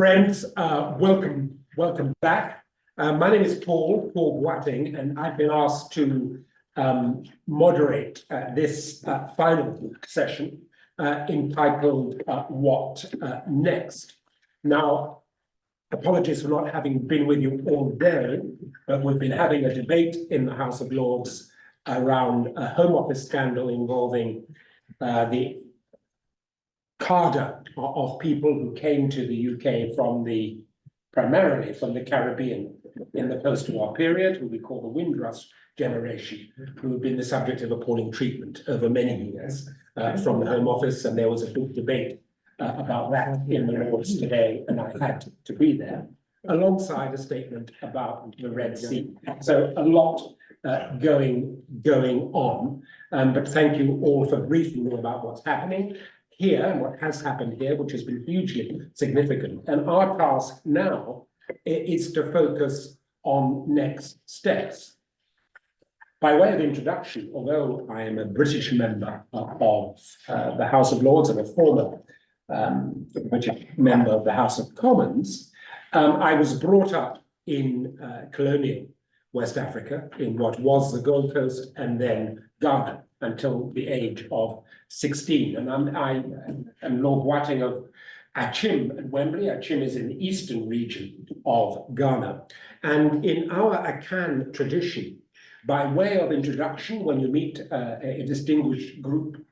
Friends, welcome back. My name is Paul Boateng, and I've been asked to moderate this final session entitled What Next? Now, apologies for not having been with you all day, but we've been having a debate in the House of Lords around a Home Office scandal involving the cadre of people who came to the UK primarily from the Caribbean in the post-war period, who we call the Windrush generation, who have been the subject of appalling treatment over many years from the Home Office. And there was a big debate about that in the Lords today, and I had to be there, alongside a statement about the Red Sea. So a lot going on, but thank you all for briefing me about what's happening here and what has happened here, which has been hugely significant. And our task now is to focus on next steps. By way of introduction, although I am a British member of the House of Lords and a former British member of the House of Commons, I was brought up in colonial West Africa, in what was the Gold Coast and then Ghana, until the age of 16. And I am Lord Boateng of Achim at Wembley. Achim is in the eastern region of Ghana. And in our Akan tradition, by way of introduction, when you meet a distinguished group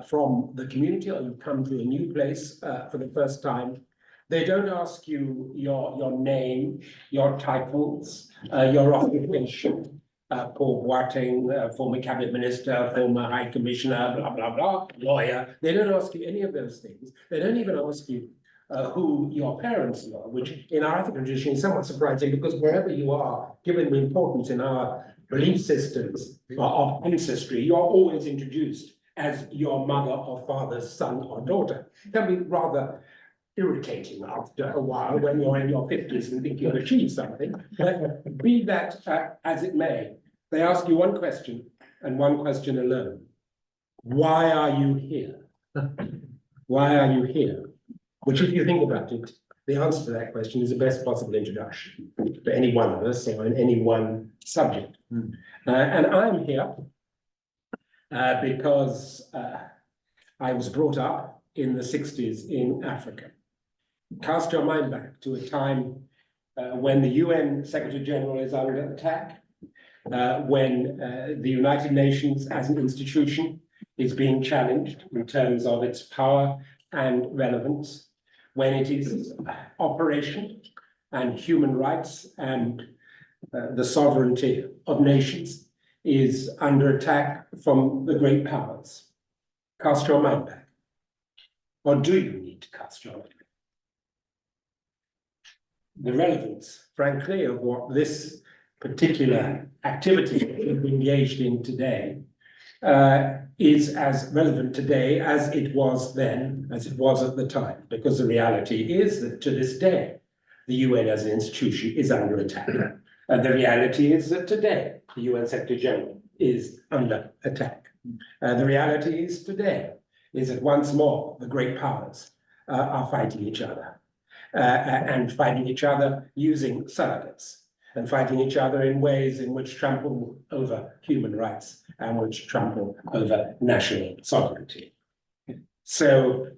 from the community, or you come to a new place for the first time, they don't ask you your name, your titles, your occupation. Paul Boateng, former cabinet minister, former high commissioner, blah, blah, blah, lawyer. They don't ask you any of those things. They don't even ask you who your parents are, which in our African tradition is somewhat surprising, because wherever you are, given the importance in our belief systems of ancestry, you're always introduced as your mother or father's son or daughter. It can be rather irritating after a while when you're in your 50s and think you've achieved something. But be that as it may, they ask you one question and one question alone. Why are you here? Why are you here? Which, if you think about it, the answer to that question is the best possible introduction for any one of us or in any one subject. And I'm here because I was brought up in the 60s in Africa. Cast your mind back to a time when the UN Secretary General is under attack, when the United Nations as an institution is being challenged in terms of its power and relevance, when it is operation and human rights and the sovereignty of nations is under attack from the great powers. Cast your mind back. Or do you need to cast your mind back? The relevance, frankly, of what this particular activity we're engaged in today is as relevant today as it was then, as it was at the time, because the reality is that to this day, the UN as an institution is under attack. And the reality is that today, the UN Secretary General is under attack. The reality is today is that once more, the great powers are fighting each other. And fighting each other using surrogates, and fighting each other in ways in which trample over human rights and which trample over national sovereignty. So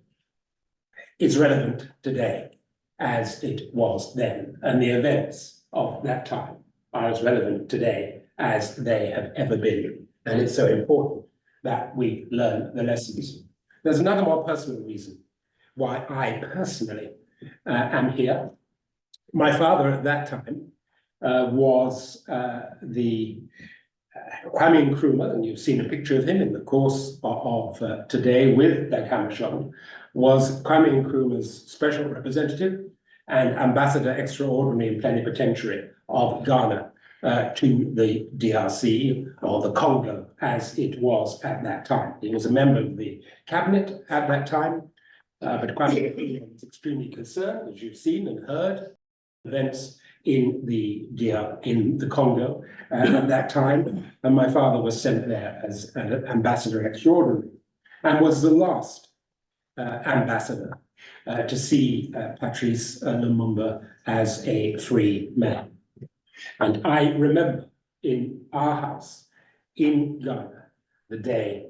it's relevant today as it was then, and the events of that time are as relevant today as they have ever been. And it's so important that we learn the lessons. There's another more personal reason why I personally am here. My father at that time was the Kwame Nkrumah, and you've seen a picture of him in the course of today with that Hammarskjöld, was Kwame Nkrumah's special representative and ambassador extraordinary and plenipotentiary of Ghana to the DRC, or the Congo as it was at that time. He was a member of the cabinet at that time. But Kwame was extremely concerned, as you've seen and heard, events in the Congo at that time. And my father was sent there as an ambassador extraordinary, and was the last ambassador to see Patrice Lumumba as a free man. And I remember in our house in Ghana, the day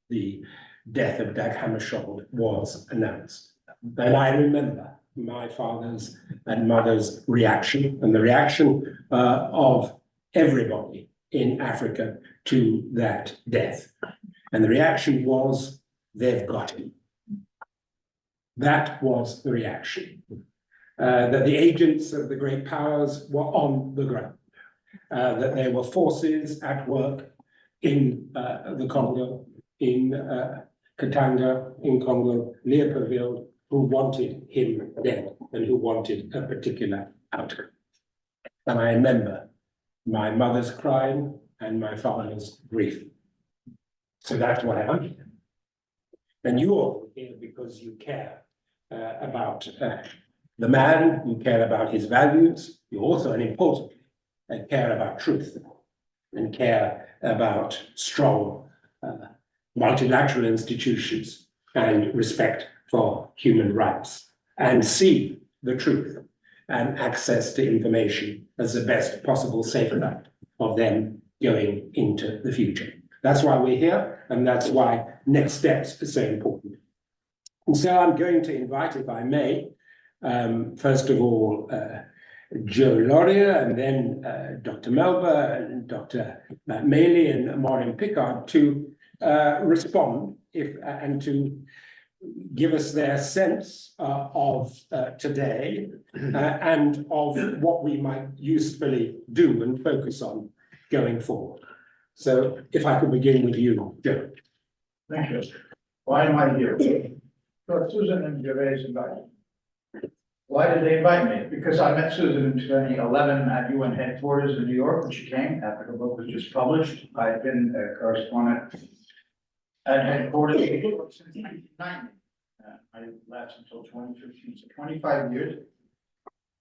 the death of Dag Hammarskjöld was announced. And I remember my father's and mother's reaction and the reaction of everybody in Africa to that death. And the reaction was, they've got him. That was the reaction. That the agents of the great powers were on the ground. That there were forces at work in the Congo, in Katanga, in Congo, Libreville, who wanted him dead and who wanted a particular outcome. And I remember my mother's crying and my father's grief. So that's what happened. And you're here because you care about the man, you care about his values, you also, and importantly, care about truth and care about strong multilateral institutions and respect for human rights, and see the truth and access to information as the best possible safeguard of them going into the future. That's why we're here, and that's why next steps are so important. And so I'm going to invite, if I may, first of all, Joe Laurier, and then Dr. Melba, and Dr. Maley, and Maureen Pickard to respond and to give us their sense of today and of what we might usefully do and focus on going forward. So if I could begin with you, Joe. Thank you. Why am I here? So Susan and Gervais invited me. Why did they invite me? Because I met Susan in 2011 at UN headquarters in New York when she came after her book was just published. I've been a correspondent at headquarters in New York since 1990. I lasted until 2015, so 25 years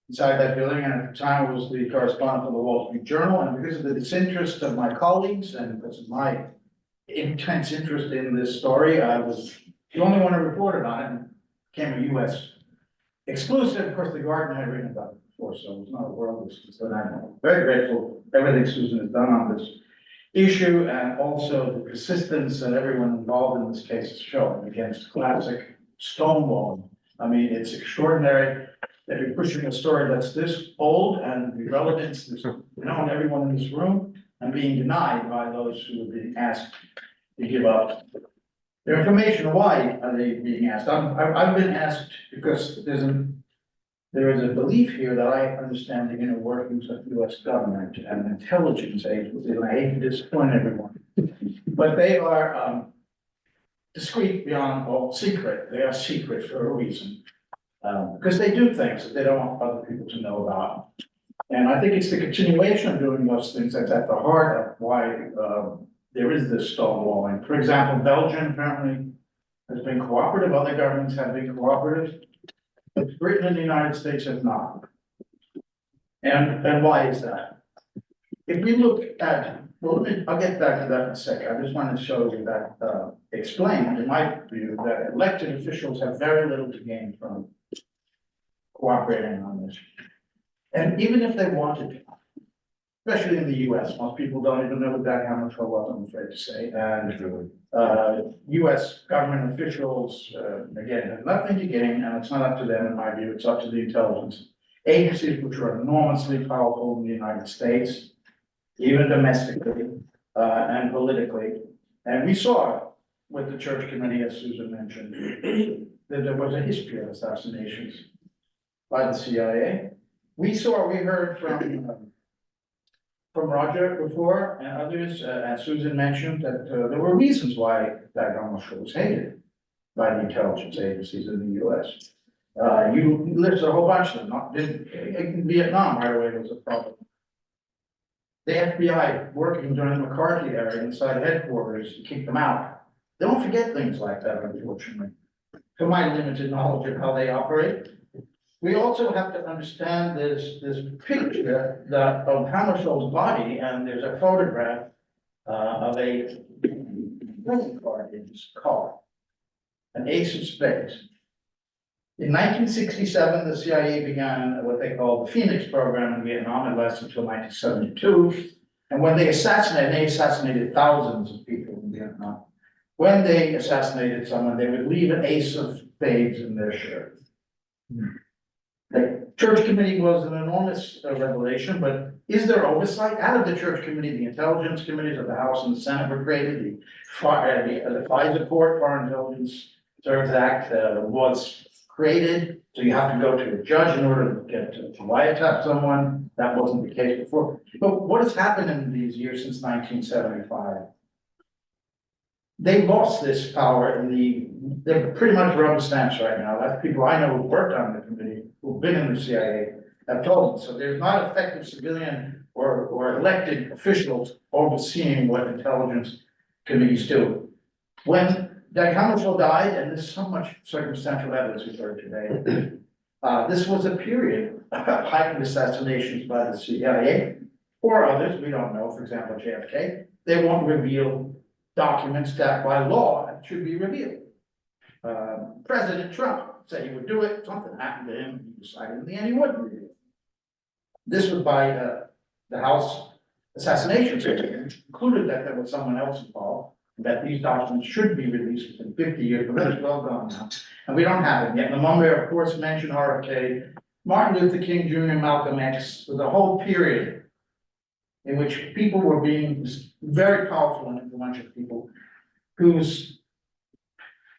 inside that building. And at the time, I was the correspondent for the Wall Street Journal. And because of the disinterest of my colleagues and because of my intense interest in this story, I was the only one who reported on it and became a U.S. exclusive. Of course, The Guardian had written about it before, so it was not a world exclusive. I'm very grateful for everything Susan has done on this issue, and also the persistence that everyone involved in this case has shown against classic stonewalling. I mean, it's extraordinary that you're pushing a story that's this old and the relevance is known everyone in this room and being denied by those who are being asked to give up their information. Why are they being asked? I've been asked because there is a belief here that I understand the inner workings of the U.S. government and intelligence agencies, and I hate to disappoint everyone, but they are discreet beyond all secret. They are secret for a reason, because they do things that they don't want other people to know about. And I think it's the continuation of doing those things that's at the heart of why there is this stonewalling. For example, Belgium apparently has been cooperative. Other governments have been cooperative. But Britain and the United States have not. And why is that? If we look at, well, I'll get back to that in a second. I just wanted to show you that, explain, in my view, that elected officials have very little to gain from cooperating on this. And even if they wanted to, especially in the US, most people don't even know what that Hammarskjöld was, I'm afraid to say. And US government officials, again, have nothing to gain, and it's not up to them, in my view, it's up to the intelligence agencies, which are enormously powerful in the United States, even domestically and politically. And we saw with the Church Committee, as Susan mentioned, that there was a history of assassinations by the CIA. We heard from Roger before and others, as Susan mentioned, that there were reasons why Dag Hammarskjöld was hated by the intelligence agencies in the US. You listed a whole bunch of them. In Vietnam, right away, was a problem. The FBI working during the McCarthy era inside headquarters to keep them out. They don't forget things like that, unfortunately. To my limited knowledge of how they operate. We also have to understand this picture of Hammarskjöld's body, and there's a photograph of a playing card in his car, an ace of spades. In 1967, the CIA began what they called the Phoenix program in Vietnam. It lasted until 1972. And when they assassinated thousands of people in Vietnam. When they assassinated someone, they would leave an ace of spades in their shirt. The church committee was an enormous revelation, but is there oversight? Out of the church committee, the intelligence committees of the House and the Senate were created. The FISA court, Foreign Intelligence Service Act, was created. So you have to go to a judge in order to get to wiretap someone. That wasn't the case before. But what has happened in these years since 1975? They lost this power they're pretty much rubber stamps right now. That's people I know who worked on the committee, who've been in the CIA, have told me. So there's not effective civilian or elected officials overseeing what intelligence committees do. When Hammarskjöld died, and there's so much circumstantial evidence we've heard today, this was a period of heightened assassinations by the CIA or others, we don't know, for example, JFK. They won't reveal documents that by law should be revealed. President Trump said he would do it, something happened to him, he decided in the end he wouldn't reveal it. This was by the House assassination system, which concluded that there was someone else involved, that these documents should be released within 50 years, but that's well gone now. And we don't have it yet. And the Mumbai, of course, mentioned RFK, Martin Luther King Jr., Malcolm X, was a whole period in which people were being very powerful and influential people whose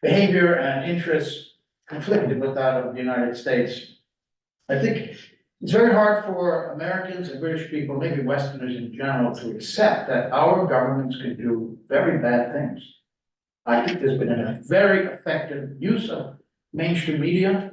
behavior and interests conflicted with that of the United States. I think it's very hard for Americans and British people, maybe Westerners in general, to accept that our governments can do very bad things. I think there's been a very effective use of mainstream media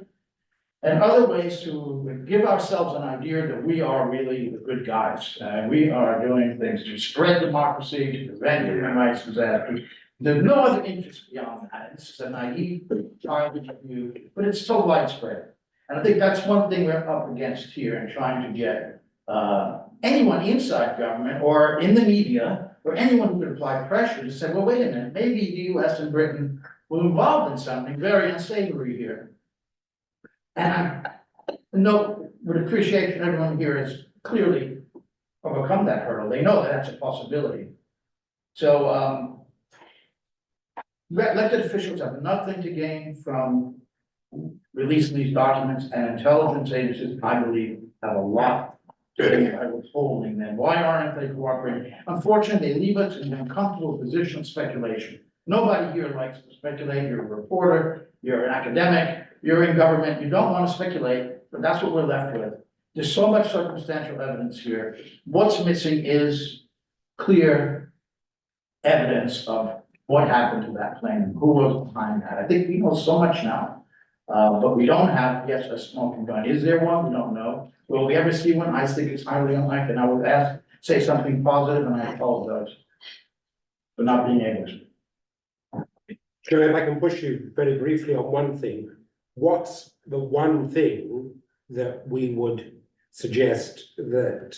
and other ways to give ourselves an idea that we are really the good guys. We are doing things to spread democracy, to prevent human rights disasters. There's no other interest beyond that. This is a naive, childish view, but it's so widespread. And I think that's one thing we're up against here in trying to get anyone inside government or in the media or anyone who could apply pressure to say, well, wait a minute, maybe the US and Britain were involved in something very unsavory here. And I would appreciate that everyone here has clearly overcome that hurdle. They know that that's a possibility. So elected officials have nothing to gain from releasing these documents, and intelligence agencies, I believe, have a lot to gain by withholding them. Why aren't they cooperating? Unfortunately, they leave us in an uncomfortable position of speculation. Nobody here likes to speculate. You're a reporter, you're an academic, you're in government, you don't want to speculate, but that's what we're left with. There's so much circumstantial evidence here. What's missing is clear evidence of what happened to that plane, who was behind that. I think we know so much now, but we don't have yet a smoking gun. Is there one? We don't know. Will we ever see one? I think it's highly unlikely. And I would say something positive, and I apologize for not being able to. Joe, if I can push you very briefly on one thing. What's the one thing that we would suggest that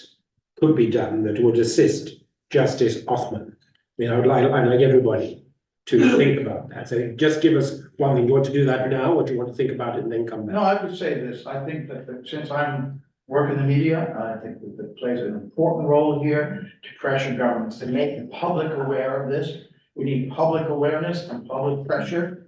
could be done that would assist Justice Othman? I mean, I'd like everybody to think about that. So just give us one thing. Do you want to do that now, or do you want to think about it and then come back? No, I would say this. I think that since I'm working in the media, I think that it plays an important role here to pressure governments to make the public aware of this. We need public awareness and public pressure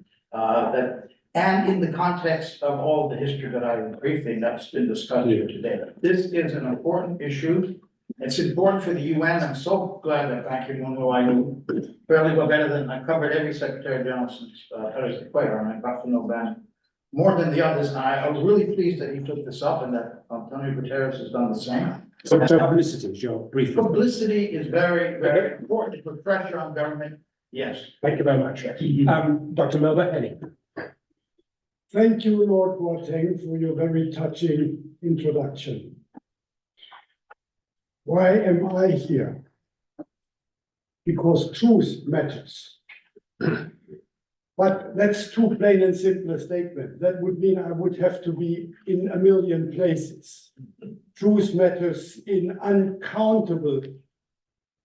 and in the context of all the history that I briefly that's been discussed here today. This is an important issue. It's important for the UN. I'm so glad that Ban Ki-moon, who I knew fairly well better than I covered every Secretary General since Thursday, quite all right, got to know Ban more than the others. And I was really pleased that he took this up and that Antonio Guterres has done the same. So publicity, Joe, briefly. Publicity is very, very important to put pressure on government. Yes. Thank you very much. Yes. Dr. Melba, Henny. Thank you, Lord Boateng, for your very touching introduction. Why am I here? Because truth matters. But that's too plain and simple a statement. That would mean I would have to be in a million places. Truth matters in uncountable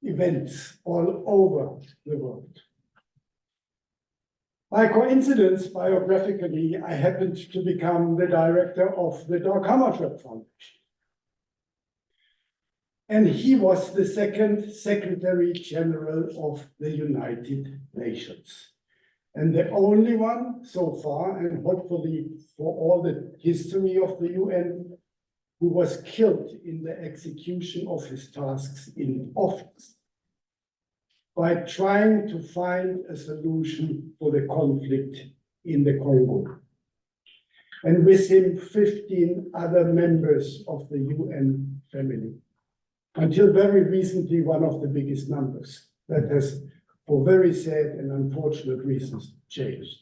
events all over the world. By coincidence, biographically, I happened to become the director of the Hammarskjöld Foundation. And he was the second Secretary General of the United Nations. And the only one so far, and hopefully for all the history of the UN, who was killed in the execution of his tasks in office by trying to find a solution for the conflict in the Congo. And with him, 15 other members of the UN family. Until very recently, one of the biggest numbers that has, for very sad and unfortunate reasons, changed.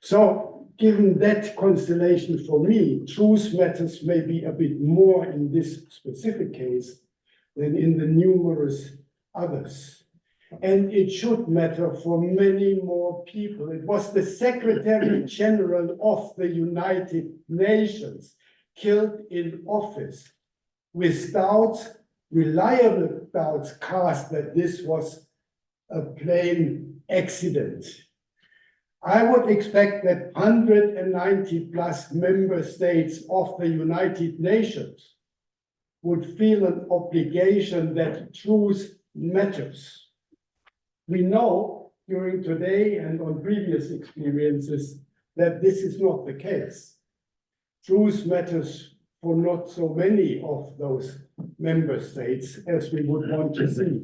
So, given that constellation for me, truth matters maybe a bit more in this specific case than in the numerous others. And it should matter for many more people. It was the Secretary General of the United Nations killed in office with doubts, reliable doubts cast that this was a plain accident. I would expect that 190 plus member states of the United Nations would feel an obligation that truth matters. We know during today and on previous experiences that this is not the case. Truth matters for not so many of those member states as we would want to see,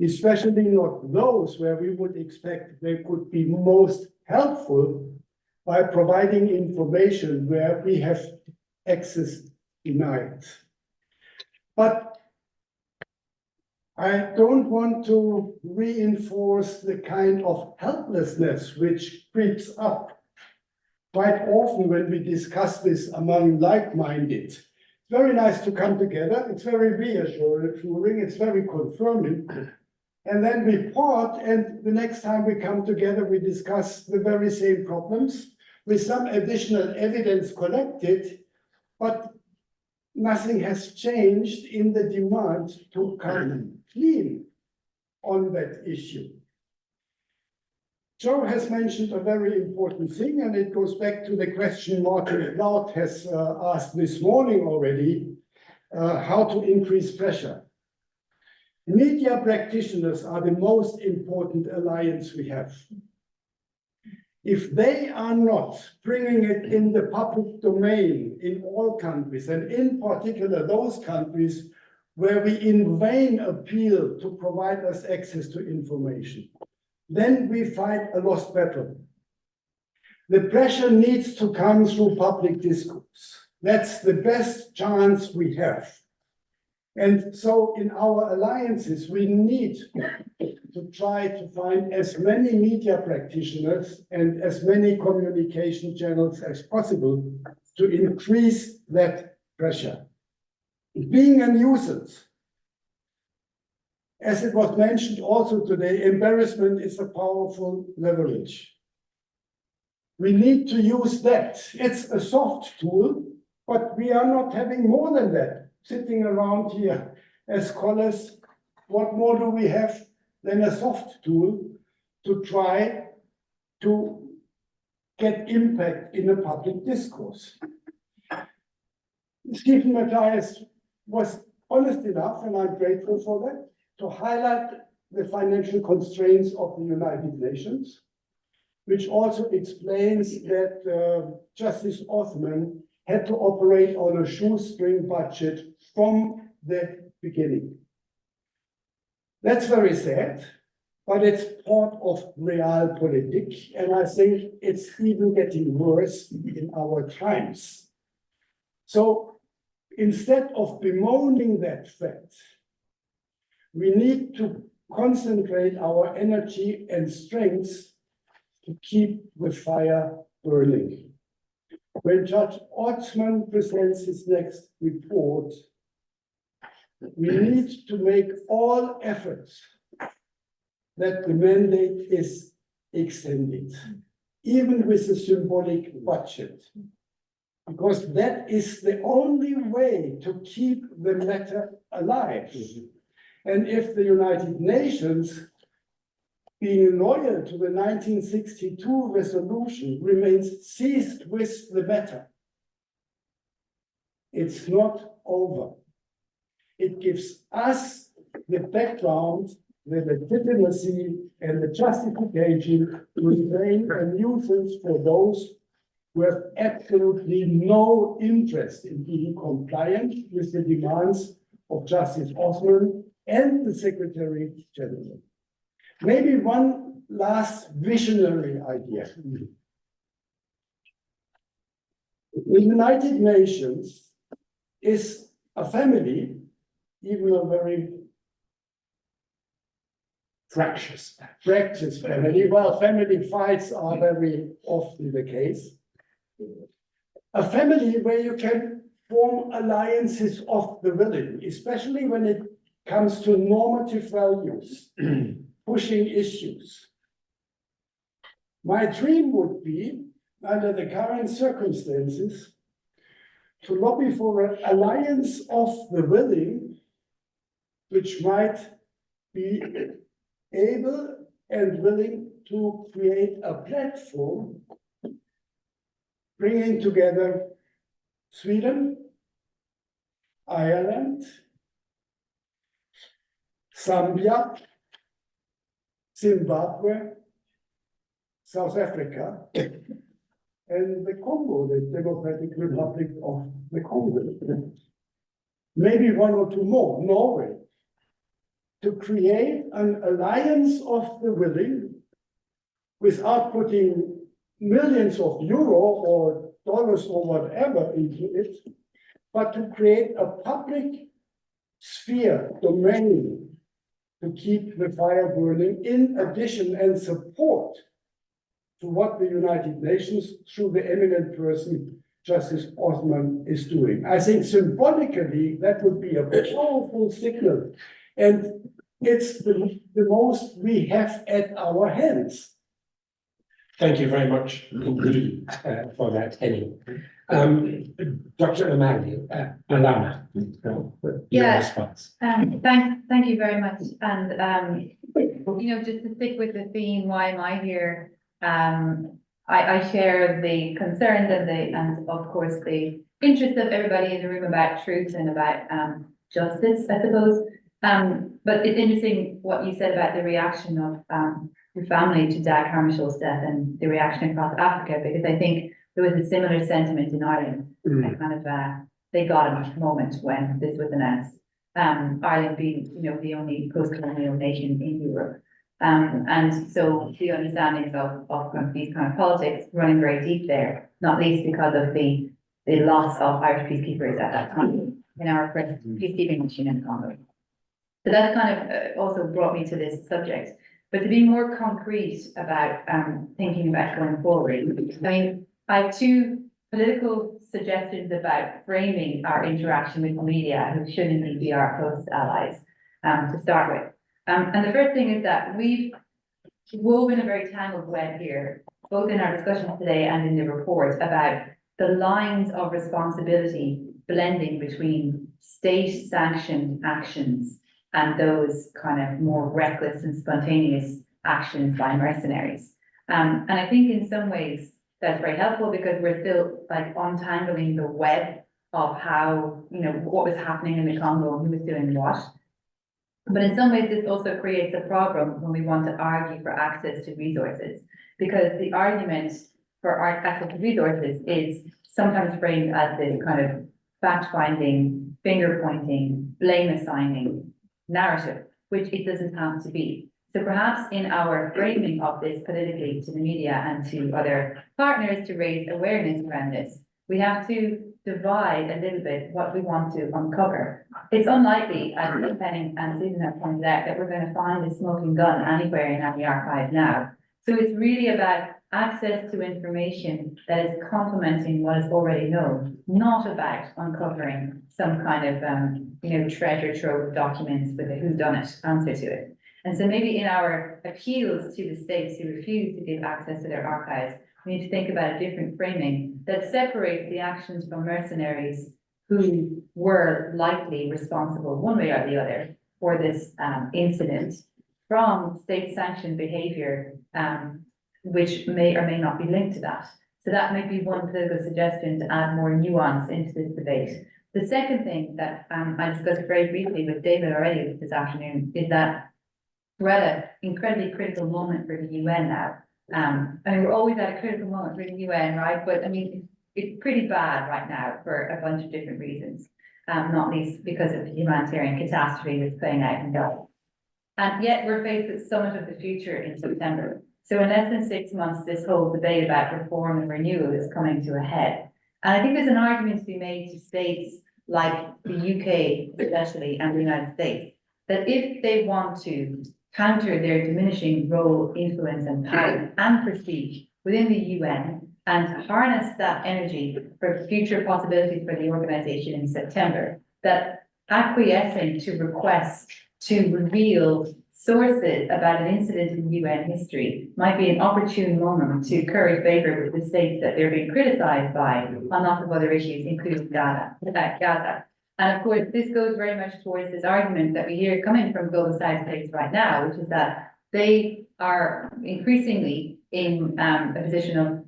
especially not those where we would expect they could be most helpful by providing information where we have access denied. But I don't want to reinforce the kind of helplessness which creeps up quite often when we discuss this among like-minded. It's very nice to come together. It's very reassuring. It's very confirming. And then we part, and the next time we come together, we discuss the very same problems with some additional evidence collected, but nothing has changed in the demand to come clean on that issue. Joe has mentioned a very important thing, and it goes back to the question Martin Laut has asked this morning already, how to increase pressure. Media practitioners are the most important alliance we have. If they are not bringing it in the public domain in all countries, and in particular those countries where we in vain appeal to provide us access to information, then we fight a lost battle. The pressure needs to come through public discourse. That's the best chance we have. And so in our alliances, we need to try to find as many media practitioners and as many communication channels as possible to increase that pressure. Being a nuisance, as it was mentioned also today, embarrassment is a powerful leverage. We need to use that. It's a soft tool, but we are not having more than that. Sitting around here as scholars, what more do we have than a soft tool to try to get impact in a public discourse? Stephen Matthias was honest enough, and I'm grateful for that, to highlight the financial constraints of the United Nations, which also explains that Justice Othman had to operate on a shoestring budget from the beginning. That's very sad, but it's part of realpolitik, and I think it's even getting worse in our times. So instead of bemoaning that fact, we need to concentrate our energy and strengths to keep the fire burning. When Judge Othman presents his next report, we need to make all efforts that the mandate is extended, even with a symbolic budget, because that is the only way to keep the matter alive. And if the United Nations being loyal to the 1962 resolution, remains seized with the matter. It's not over. It gives us the background, the legitimacy, and the justification to remain a nuisance for those who have absolutely no interest in being compliant with the demands of Justice Osman and the Secretary General. Maybe one last visionary idea. The United Nations is a family, even a very fractious family. Well, family fights are very often the case. A family where you can form alliances of the willing, especially when it comes to normative values, pushing issues. My dream would be, under the current circumstances, to lobby for an alliance of the willing, which might be able and willing to create a platform bringing together Sweden, Ireland, Zambia, Zimbabwe, South Africa, and the Congo, the Democratic Republic of the Congo. Maybe one or two more, Norway, to create an alliance of the willing without putting millions of euro or dollars or whatever into it, but to create a public sphere, domain, to keep the fire burning, in addition and support to what the United Nations, through the eminent person, Justice Osman, is doing. I think symbolically, that would be a powerful signal. And it's the most we have at our hands. Thank you very much indeed for that, Henny. Dr. Amali, Alana, your Yeah. response. Thank you very much. And, just to stick with the theme, why am I here? I share the concerns and of course the interest of everybody in the room about truth and about justice, I suppose. But it's interesting what you said about the reaction of your family to Dag Hammarskjöld's death and the reaction across Africa, because I think there was a similar sentiment in Ireland. They got a moment when this was announced. Ireland being, the only post-colonial nation in Europe. And so the understandings of these kind of politics running very deep there, not least because of the loss of Irish peacekeepers at that time in our first peacekeeping mission in Congo. So that kind of also brought me to this subject. But to be more concrete about thinking about going forward, I have two political suggestions about framing our interaction with the media, who should indeed be our close allies, to start with. And the first thing is that we've woven a very tangled web here, both in our discussions today and in the report, about the lines of responsibility blending between state-sanctioned actions and those kind of more reckless and spontaneous actions by mercenaries. And I think in some ways that's very helpful, because we're still untangling the web of how, what was happening in the Congo and who was doing what. But in some ways, this also creates a problem when we want to argue for access to resources, because the argument for our access to resources is sometimes framed as this kind of fact-finding, finger-pointing, blame-assigning narrative, which it doesn't have to be. So perhaps in our framing of this politically to the media and to other partners to raise awareness around this, we have to divide a little bit what we want to uncover. It's unlikely, as Penning and Susan have pointed out, that we're going to find a smoking gun anywhere in any archive now. So it's really about access to information that is complementing what is already known, not about uncovering some kind of, treasure trove of documents with a whodunit answer to it. And so maybe in our appeals to the states who refuse to give access to their archives, we need to think about a different framing that separates the actions from mercenaries who were likely responsible one way or the other for this incident, from state sanctioned behavior, which may or may not be linked to that. So that might be one political suggestion to add more nuance into this debate. The second thing that I discussed very briefly with David already this afternoon is that we're at an incredibly critical moment for the UN now. I mean, we're always at a critical moment for the UN, right? But I mean, it's pretty bad right now for a bunch of different reasons, not least because of the humanitarian catastrophe that's playing out in Gaza. And yet we're faced with Summit of the Future in September. So in less than 6 months, this whole debate about reform and renewal is coming to a head. And I think there's an argument to be made to states like the UK especially and the United States, that if they want to counter their diminishing role, influence and power and prestige within the UN and harness that energy for future possibilities for the organization in September, that acquiescing to requests to reveal sources about an incident in UN history might be an opportune moment to curry favor with the states that they're being criticized by on lots of other issues, including Gaza. And of course, this goes very much towards this argument that we hear coming from global South states right now, which is that they are increasingly in a position of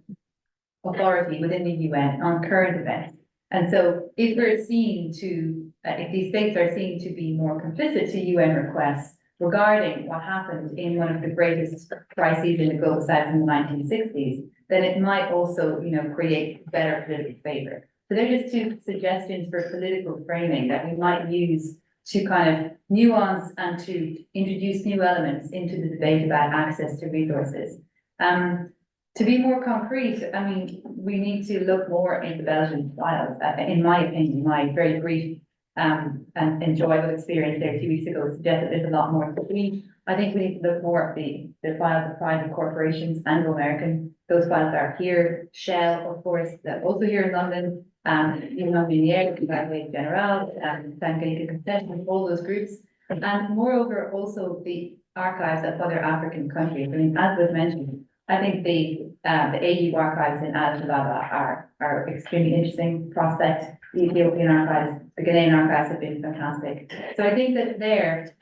authority within the UN on current events. And so if we're seen to, if these states are seen to be more complicit to UN requests regarding what happened in one of the greatest crises in the global South in the 1960s, then it might also, create better political favor. So they're just two suggestions for political framing that we might use to kind of nuance and to introduce new elements into the debate about access to resources. To be more concrete, I mean, we need to look more into Belgian files. In my opinion, my very brief and enjoyable experience there 2 weeks ago suggests that there's a lot more. I think we need to look more at the files of private corporations, Anglo-American. Those files are here. Shell, of course, also here in London. Miniere, Compagnie Generale, Tanganyika Concession, all those groups. And moreover, also the archives of other African countries. I mean, as was mentioned, I think the AU archives in Addis Ababa are extremely interesting prospect. The Ethiopian archives, the Ghanaian archives have been fantastic. So I think that there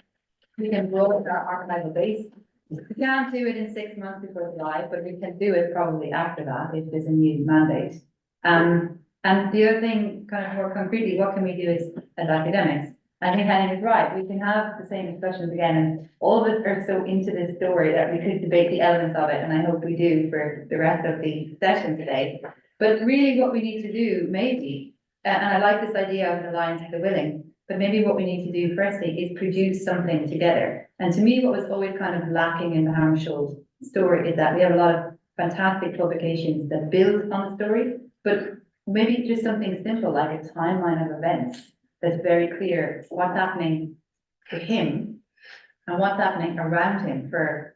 we can broaden our archival base. We can't do it in 6 months before it's live, but we can do it probably after that if there's a new mandate. And the other thing, kind of more concretely, what can we do as academics? I think Henning is right. We can have the same discussions again, and all of us are so into this story that we could debate the elements of it, and I hope we do for the rest of the session today. But really what we need to do, maybe, and I like this idea of an alliance of the willing, but maybe what we need to do firstly is produce something together. And to me, what was always kind of lacking in the Hammarskjöld story is that we have a lot of fantastic publications that build on the story, but maybe just something simple like a timeline of events that's very clear what's happening to him and what's happening around him for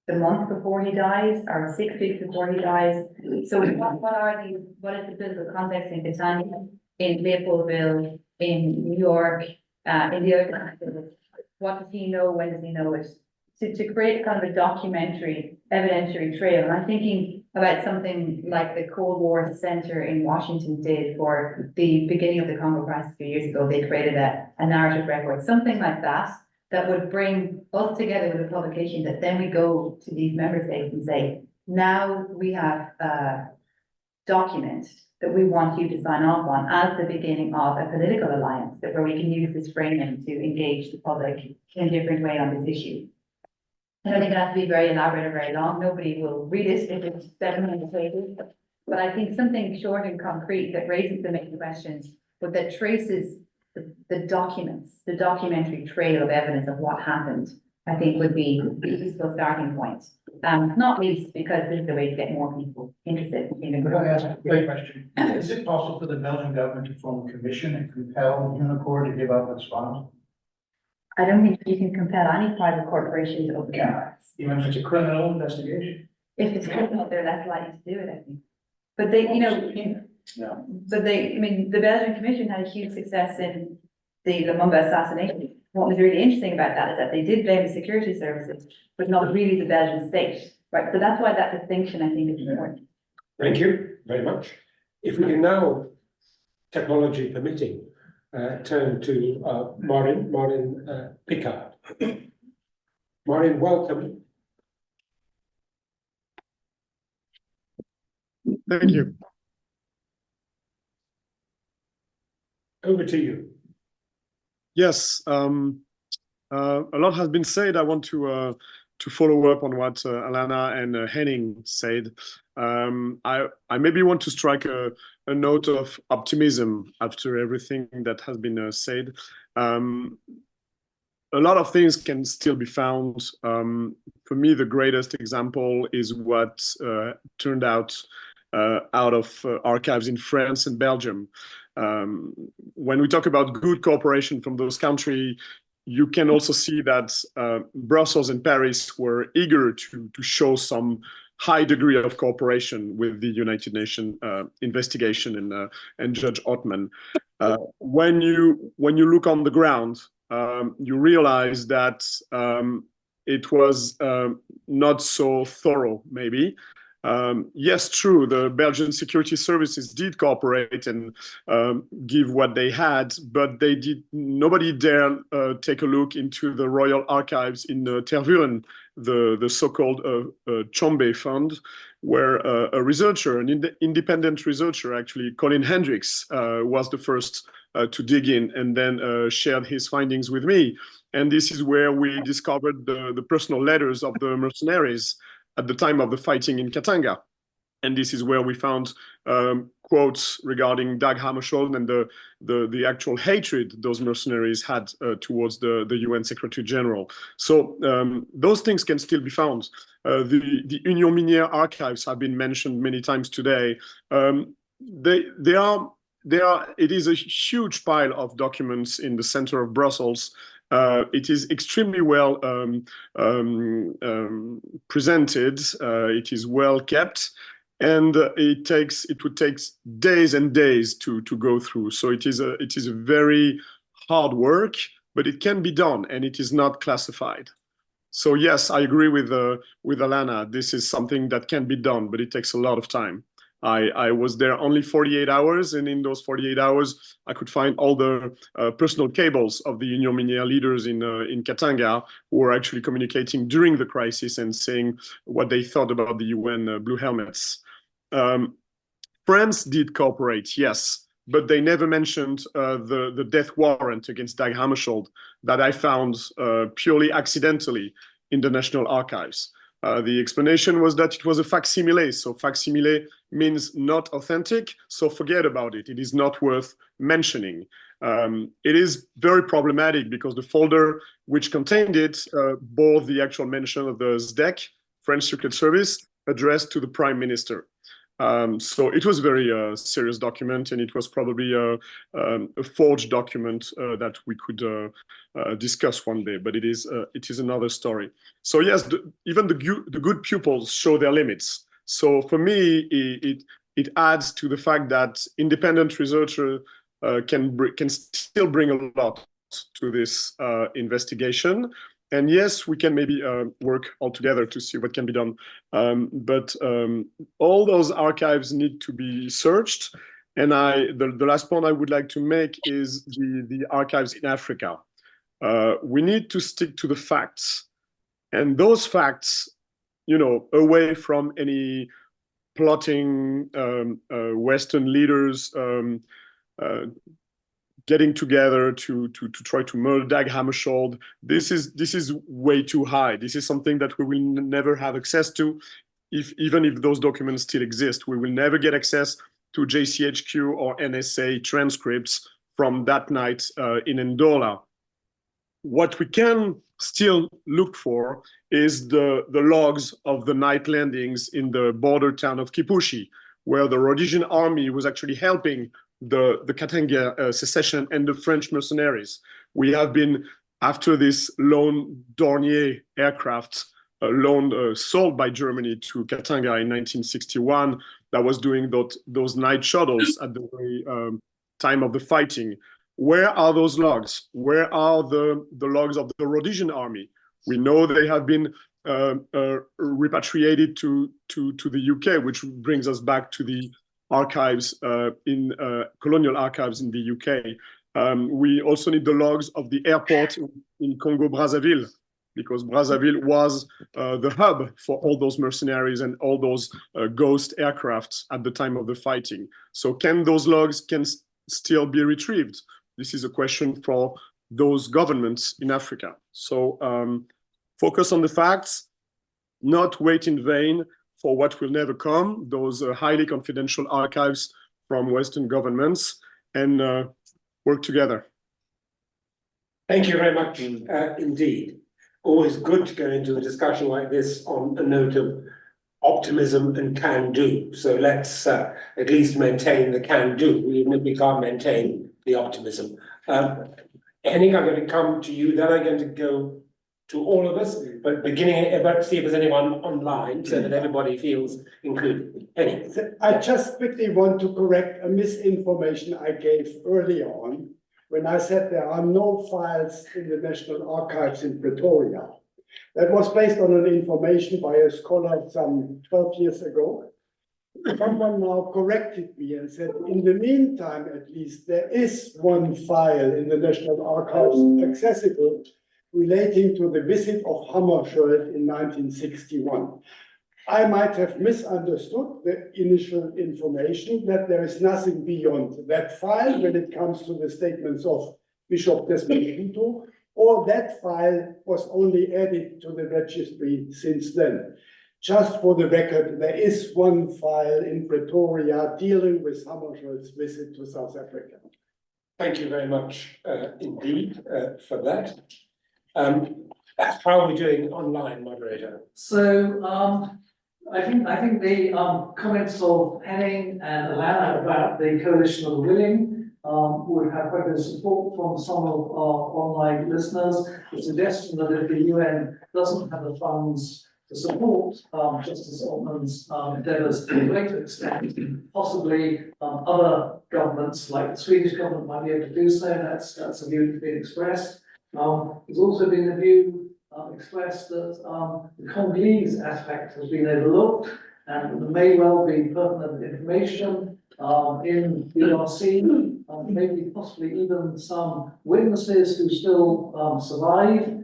the month before he dies or 6 weeks before he dies. So what is the political context in Catania, in Leopoldville, in New York, in the other countries? What does he know? When does he know it? To create kind of a documentary, evidentiary trail. And I'm thinking about something like the Cold War Center in Washington did for the beginning of the Congo crisis a few years ago. They created a narrative record, something like that, that would bring us together with a publication that then we go to these member states and say, now we have a document that we want you to sign off on as the beginning of a political alliance, that where we can use this framing to engage the public in a different way on this issue. I don't think it has to be very elaborate or very long. Nobody will read it if it's 700 pages. But I think something short and concrete that raises the main questions, but that traces the documents, the documentary trail of evidence of what happened, I think would be a useful starting point. Not least because this is a way to get more people interested in Could I ask a quick question? Is it possible for the Belgian government to form a commission and compel Unicor to give up its funds? I don't think you can compel any private corporation to open their eyes. Even if it's a criminal investigation? If it's criminal, they're less likely to do it, I think. But they, No. but I mean, the Belgian Commission had a huge success in the Lumumba assassination. What was really interesting about that is that they did blame the security services, but not really the Belgian state, right? So that's why that distinction, I think, is important. Thank you very much. If we can now, technology permitting, turn to Maureen Picard. Maureen, welcome. Thank you. Over to you. Yes, a lot has been said. I want to follow up on what Alana and Henning said. I maybe want to strike a note of optimism after everything that has been said. A lot of things can still be found. For me, the greatest example is what turned out of archives in France and Belgium. When we talk about good cooperation from those countries, you can also see that Brussels and Paris were eager to show some high degree of cooperation with the United Nations investigation and Judge Ottman. When you look on the ground, you realize that it was not so thorough, maybe. Yes, true, the Belgian security services did cooperate and give what they had, but nobody dared take a look into the Royal Archives in Tervuren, the so-called Chombe Fund, where a researcher, an independent researcher, actually, Colin Hendricks, was the first to dig in and then shared his findings with me. And this is where we discovered the personal letters of the mercenaries at the time of the fighting in Katanga. And this is where we found quotes regarding Dag Hammarskjöld and the actual hatred those mercenaries had towards the UN Secretary General. So those things can still be found. The Union Minière archives have been mentioned many times today. It is a huge pile of documents in the center of Brussels. It is extremely well presented. It is well kept, and it would take days and days to go through. So it is a very hard work, but it can be done, and it is not classified. So yes, I agree with Alana. This is something that can be done, but it takes a lot of time. I was there only 48 hours, and in those 48 hours, I could find all the personal cables of the Union Minière leaders in Katanga, who were actually communicating during the crisis and saying what they thought about the UN Blue Helmets. France did cooperate, yes, but they never mentioned the death warrant against Dag Hammarskjöld that I found purely accidentally in the National Archives. The explanation was that it was a facsimile. So facsimile means not authentic, so forget about it. It is not worth mentioning. It is very problematic because the folder which contained it bore the actual mention of the SDEC, French Secret Service, addressed to the Prime Minister. So it was a very serious document, and it was probably a forged document that we could discuss one day, but it is another story. So yes, even the good pupils show their limits. So for me, it adds to the fact that independent researcher can still bring a lot to this investigation. And yes, we can maybe work all together to see what can be done. But all those archives need to be searched. And the last point I would like to make is the archives in Africa. We need to stick to the facts. And those facts, away from any plotting Western leaders getting together to try to murder Dag Hammarskjöld. This is way too high. This is something that we will never have access to, even if those documents still exist. We will never get access to JCHQ or NSA transcripts from that night in Ndola. What we can still look for is the logs of the night landings in the border town of Kipushi, where the Rhodesian army was actually helping the Katanga secession and the French mercenaries. We have been, after this lone Dornier aircraft sold by Germany to Katanga in 1961, that was doing those night shuttles at the very time of the fighting. Where are those logs? Where are the logs of the Rhodesian army? We know they have been repatriated to the UK, which brings us back to the archives colonial archives in the UK. We also need the logs of the airport in Congo Brazzaville, because Brazzaville was the hub for all those mercenaries and all those ghost aircrafts at the time of the fighting. So can those logs still be retrieved? This is a question for those governments in Africa. So focus on the facts, not wait in vain for what will never come, those highly confidential archives from Western governments, and work together. Thank you very much indeed. Always good to go into a discussion like this on a note of optimism and can do. So let's at least maintain the can do, even if we can't maintain the optimism. Henning, I'm going to come to you, then I'm going to go to all of us, but see if there's anyone online so that everybody feels included. Henning. I just quickly want to correct a misinformation I gave earlier on when I said there are no files in the National Archives in Pretoria. That was based on an information by a scholar some 12 years ago. Someone now corrected me and said, in the meantime, at least, there is one file in the National Archives accessible relating to the visit of Hammarskjöld in 1961. I might have misunderstood the initial information that there is nothing beyond that file when it comes to the statements of Bishop Desmond Tutu, or that file was only added to the registry since then. Just for the record, there is one file in Pretoria dealing with Hammarskjöld's visit to South Africa. Thank you very much indeed for that. How are we doing online, moderator? So I think the comments of Henning and Alana about the coalition of the willing would have quite a bit of support from some of our online listeners. The suggestion that if the UN doesn't have the funds to support Justice Altman's endeavours to a greater extent, possibly other governments like the Swedish government might be able to do so. That's a view that's been expressed. There's also been a view expressed that the Congolese aspect has been overlooked, and there may well be pertinent information in the DRC, maybe possibly even some witnesses who still survive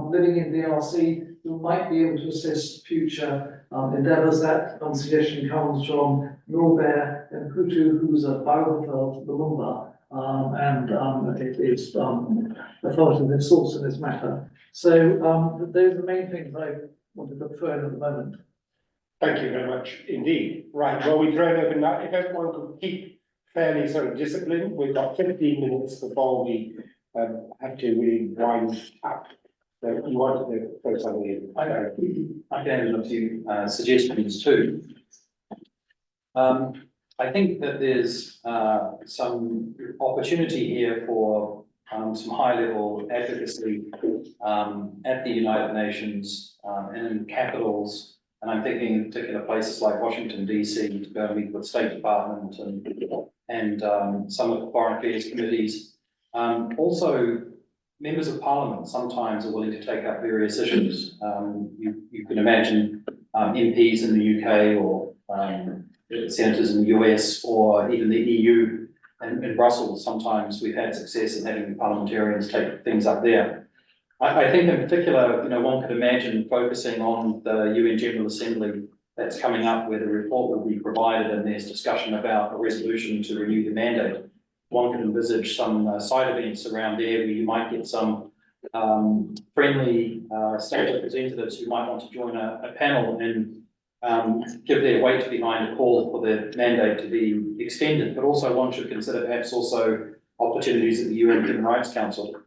living in DRC who might be able to assist future endeavours. That suggestion comes from Norbert Mputu, who's a biographer of Lumumba, and it is authoritative source in this matter. So those are the main things I wanted to throw in at the moment. Thank you very much indeed. Right, well, we throw it open now. If everyone could keep fairly sort of disciplined, we've got 15 minutes before we have to really wind up. So you wanted to throw something in. I can add a few suggestions too. I think that there's some opportunity here for some high-level advocacy at the United Nations and in capitals, and I'm thinking in particular places like Washington, DC, to go and meet with State Department and some of the foreign affairs committees. Also, members of parliament sometimes are willing to take up various issues. You can imagine MPs in the UK or senators in the US or even the EU and in Brussels. Sometimes we've had success in having parliamentarians take things up there. I think in particular, one could imagine focusing on the UN General Assembly that's coming up, where the report will be provided and there's discussion about a resolution to renew the mandate. One could envisage some side events around there where you might get some friendly state representatives who might want to join a panel and give their weight behind a call for the mandate to be extended. But also one should consider perhaps also opportunities at the UN Human Rights Council.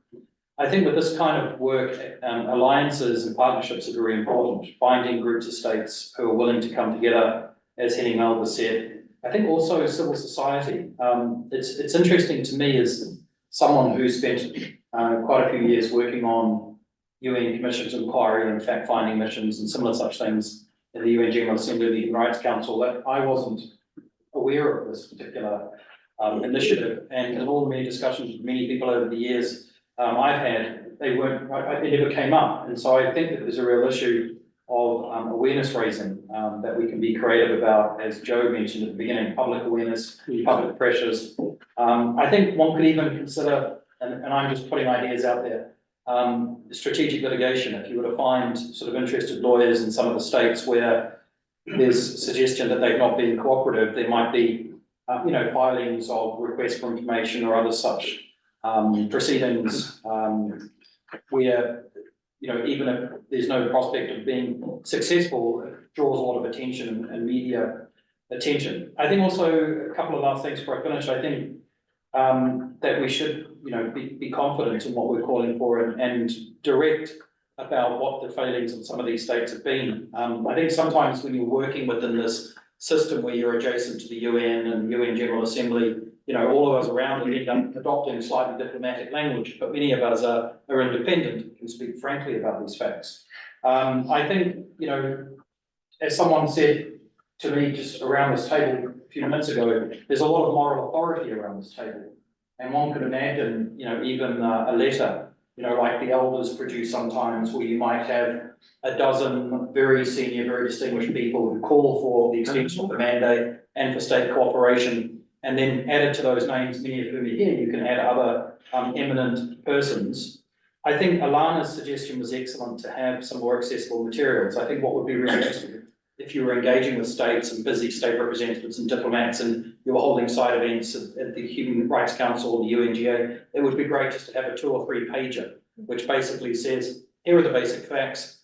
I think with this kind of work, alliances and partnerships are very important. Finding groups of states who are willing to come together, as Henning Melba said. I think also civil society. It's interesting to me as someone who spent quite a few years working on UN commissions of inquiry and fact-finding missions and similar such things in the UN General Assembly of the Human Rights Council, that I wasn't aware of this particular initiative. And in all the many discussions with many people over the years I've had, they never came up. And so I think that there's a real issue of awareness raising that we can be creative about, as Joe mentioned at the beginning, public awareness, public pressures. I think one could even consider, and I'm just putting ideas out there, strategic litigation. If you were to find sort of interested lawyers in some of the states where there's suggestion that they've not been cooperative, there might be, filings of requests for information or other such proceedings where, even if there's no prospect of being successful, it draws a lot of attention and media attention. I think also a couple of last things before I finish. I think that we should, be confident in what we're calling for and direct about what the failings in some of these states have been. I think sometimes when you're working within this system where you're adjacent to the UN and UN General Assembly, all of us around it end up adopting slightly diplomatic language, but many of us are independent and can speak frankly about these facts. I think, as someone said to me just around this table a few minutes ago, there's a lot of moral authority around this table. And one could imagine, even a letter, like the elders produce sometimes, where you might have a dozen very senior, very distinguished people who call for the extension of the mandate and for state cooperation, and then added to those names, many of whom are here, you can add other eminent persons. I think Alana's suggestion was excellent to have some more accessible materials. I think what would be really useful if you were engaging with states and busy state representatives and diplomats and you were holding side events at the Human Rights Council or the UNGA, it would be great just to have a 2 or 3 pager, which basically says, here are the basic facts.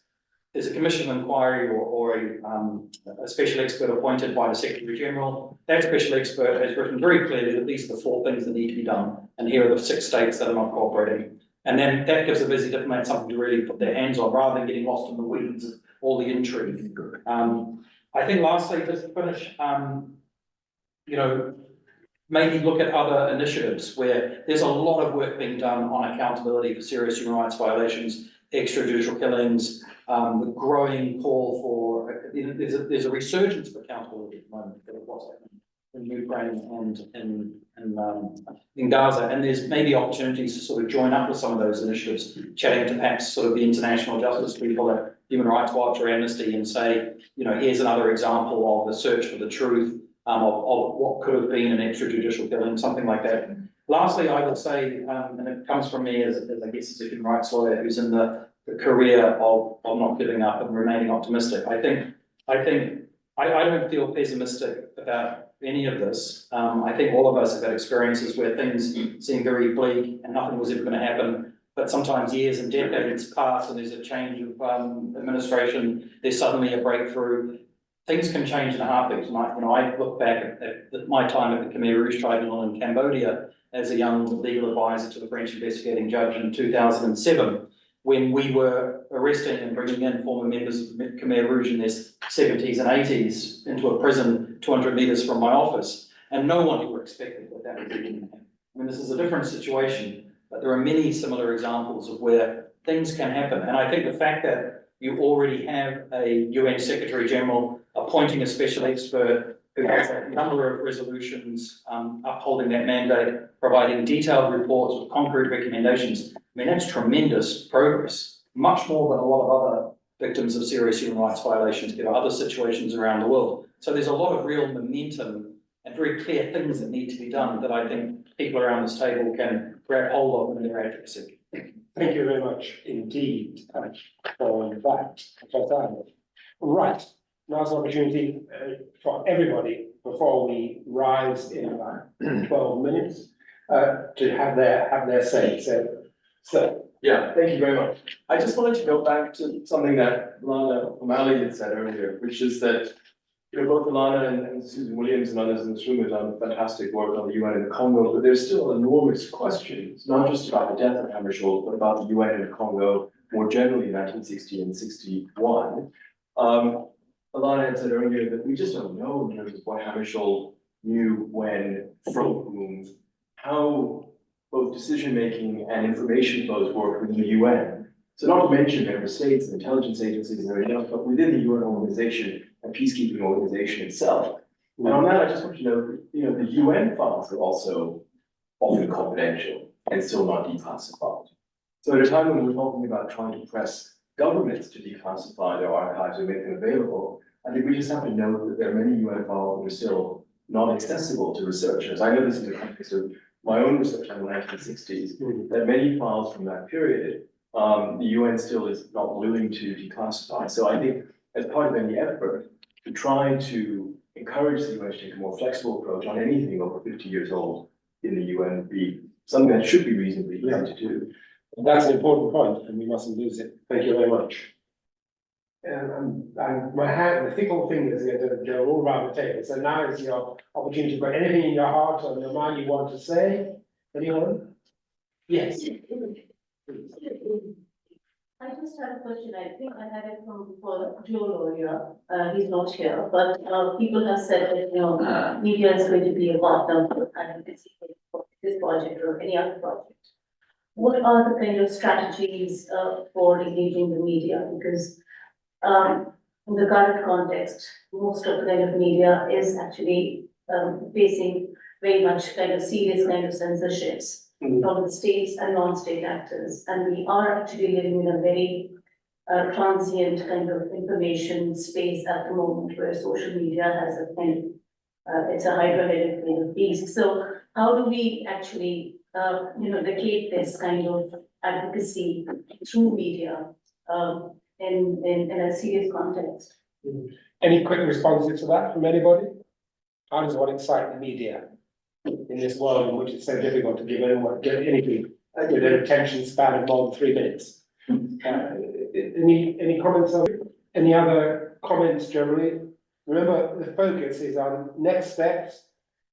There's a commission inquiry or a special expert appointed by the Secretary General. That special expert has written very clearly that these are the 4 things that need to be done, and here are the 6 states that are not cooperating. And then that gives a busy diplomat something to really put their hands on, rather than getting lost in the weeds of all the intrigue. I think lastly, just to finish, maybe look at other initiatives where there's a lot of work being done on accountability for serious human rights violations, extrajudicial killings, the growing call for, there's a resurgence of accountability at the moment because of what's happening in Ukraine and in Gaza, and there's maybe opportunities to sort of join up with some of those initiatives, chatting to perhaps sort of the international justice people at Human Rights Watch or Amnesty and say, here's another example of the search for the truth of what could have been an extrajudicial killing, something like that. Lastly, I would say, and it comes from me as I guess as a human rights lawyer who's in the career of not giving up and remaining optimistic. I don't feel pessimistic about any of this. I think all of us have had experiences where things seem very bleak and nothing was ever going to happen. But sometimes years and decades pass and there's a change of administration, there's suddenly a breakthrough. Things can change in a heartbeat. And I look back at my time at the Khmer Rouge Tribunal in Cambodia as a young legal advisor to the French investigating judge in 2007, when we were arresting and bringing in former members of the Khmer Rouge in their 70s and 80s into a prison 200 meters from my office. And no one ever expected that was going to happen. I mean, this is a different situation, but there are many similar examples of where things can happen. And I think the fact that you already have a UN Secretary General appointing a special expert who has a number of resolutions upholding that mandate, providing detailed reports with concrete recommendations. I mean, that's tremendous progress, much more than a lot of other victims of serious human rights violations get, or other situations around the world. So there's a lot of real momentum and very clear things that need to be done that I think people around this table can grab hold of in their advocacy. Thank you very much indeed for that. Right, now's an opportunity for everybody before we rise in about 12 minutes to have their say. So yeah, thank you very much. I just wanted to go back to something that Lana O'Malley had said earlier, which is that both Alana and Susan Williams and others in this room have done fantastic work on the UN in the Congo, but there's still enormous questions, not just about the death of Hammarskjöld, but about the UN in the Congo more generally in 1960 and 61. Alana had said earlier that we just don't know in terms of what Hammarskjöld knew, when, from whom, how both decision-making and information flows work within the UN. So not to mention member states and intelligence agencies and everything else, but within the UN organization and peacekeeping organization itself. And on that, I just want to know, the UN files are also often confidential and still not declassified. So at a time when we're talking about trying to press governments to declassify their archives and make them available, I think we just have to note that there are many UN files that are still not accessible to researchers. I know this in the context of my own research in the 1960s, that many files from that period the UN still is not willing to declassify. So I think as part of any effort to try to encourage the UN to take a more flexible approach on anything over 50 years old in the UN would be something that should be reasonably easy to do. That's an important point, and we mustn't lose it. Thank you very much. And my hand, the thick old fingers are going to go all around the table. So now is your opportunity to put anything in your heart or your mind you want to say. Anyone? Yes. I just had a question. I think I had it from before Joel earlier. He's not here, but people have said that, media is going to be a partner for advocacy for this project or any other project. What are the kind of strategies for engaging the media? Because in the current context, most of the kind of media is actually facing very much kind of serious kind of censorships from the states and non-state actors. And we are actually living in a very transient kind of information space at the moment where social media has a kind of, it's a hydra-headed kind of beast. So how do we actually, negate this kind of advocacy through media in a serious context? Any quick responses to that from anybody? How does one excite the media in this world in which it's so difficult to give anyone, get anything, with an attention span of more than 3 minutes? Any comments on it? Any other comments generally? Remember, the focus is on next steps.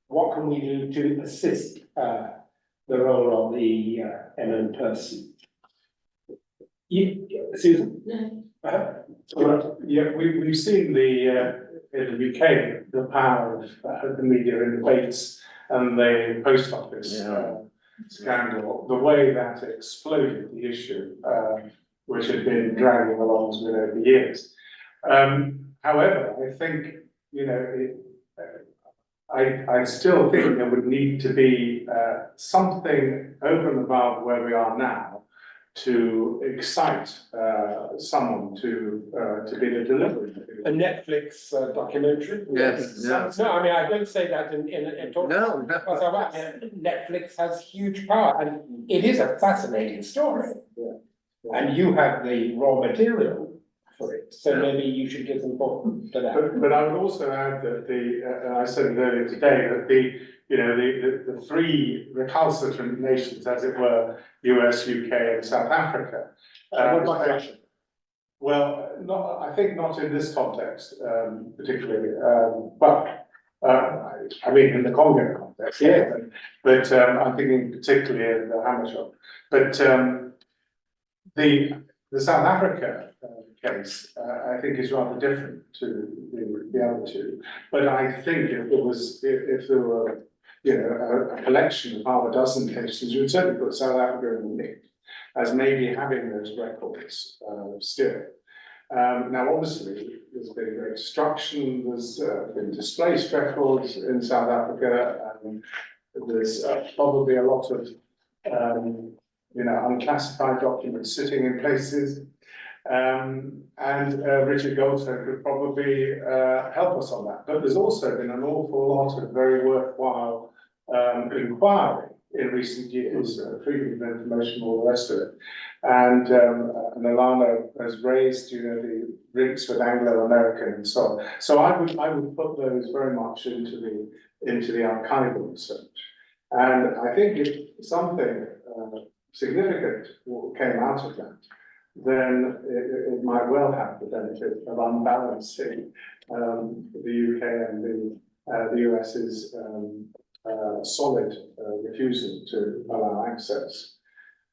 What can we do to assist the role of the eminent person? Susan? Yeah, we've seen in the UK, the power of the media in debates and the post office scandal, the way that exploded the issue, which had been dragging along over the years. However, I think, I still think there would need to be something over and above where we are now to excite someone to be the delivery. A Netflix documentary? Yes, yeah. No, I mean, I don't say that in talk. No, Because Netflix has huge power and it is a fascinating story. And you have the raw material for it, so maybe you should give them thought to that. But I would also add that and I said it earlier today, that the three recalcitrant nations, as it were, US, UK and South Africa. What about Russia? Well, I think not in this context, particularly, but I mean, in the Congo context, yeah. But I'm thinking particularly in the Hammarskjöld. But the South Africa case, I think is rather different to the other two. But I think if there were, a collection of half a dozen cases, you would certainly put South Africa in the mix as maybe having those records still. Now, obviously, there's been great destruction, there's been displaced records in South Africa, and there's probably a lot of, unclassified documents sitting in places. And Richard Goldstone could probably help us on that. But there's also been an awful lot of very worthwhile inquiry in recent years, freedom of information, all the rest of it. And Alana has raised, the links with Anglo-American and so on. So I would put those very much into the archival research. And I think if something significant came out of that, then it might well have the benefit of unbalancing the UK and the US's solid refusal to allow access.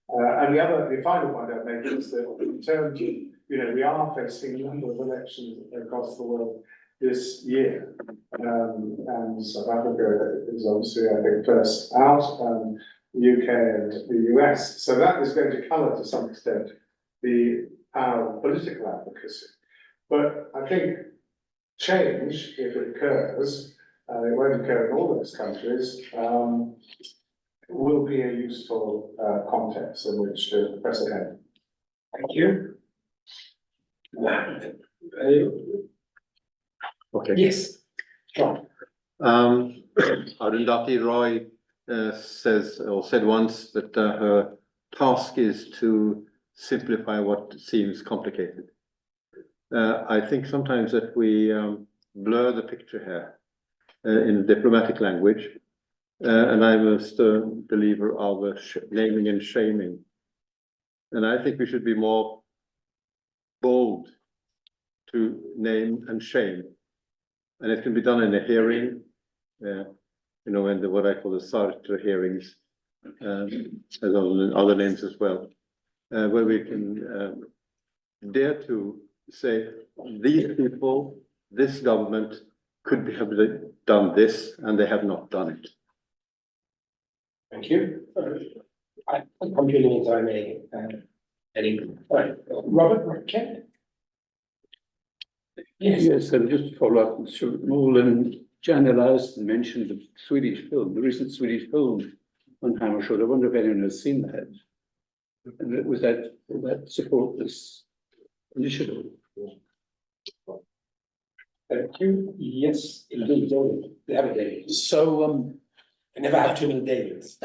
And the final point I'd make is that in terms of, we are facing a number of elections across the world this year. And South Africa is obviously, I think, first out, the UK and the US. So that is going to colour to some extent the power of political advocacy. But I think change, if it occurs, it won't occur in all those countries, will be a useful context in which to press ahead. Thank you. Okay. Yes, John. Arundhati Roy said once that her task is to simplify what seems complicated. I think sometimes that we blur the picture here in diplomatic language, and I'm a stern believer of naming and shaming. And I think we should be more bold to name and shame. And it can be done in a hearing, you know, in what I call the Sartre hearings, as other names as well, where we can dare to say, these people, this government could have done this, and they have not done it. Thank you. I continue, if I may, Robert Kent? Yes, and just to follow up, Mr. Molan, Jan Eliasson mentioned the Swedish film, the recent Swedish film on Hammarskjöld. I wonder if anyone has seen that. And will that support this initiative? Thank you. Yes, indeed, they have a day. So, I never have too many days.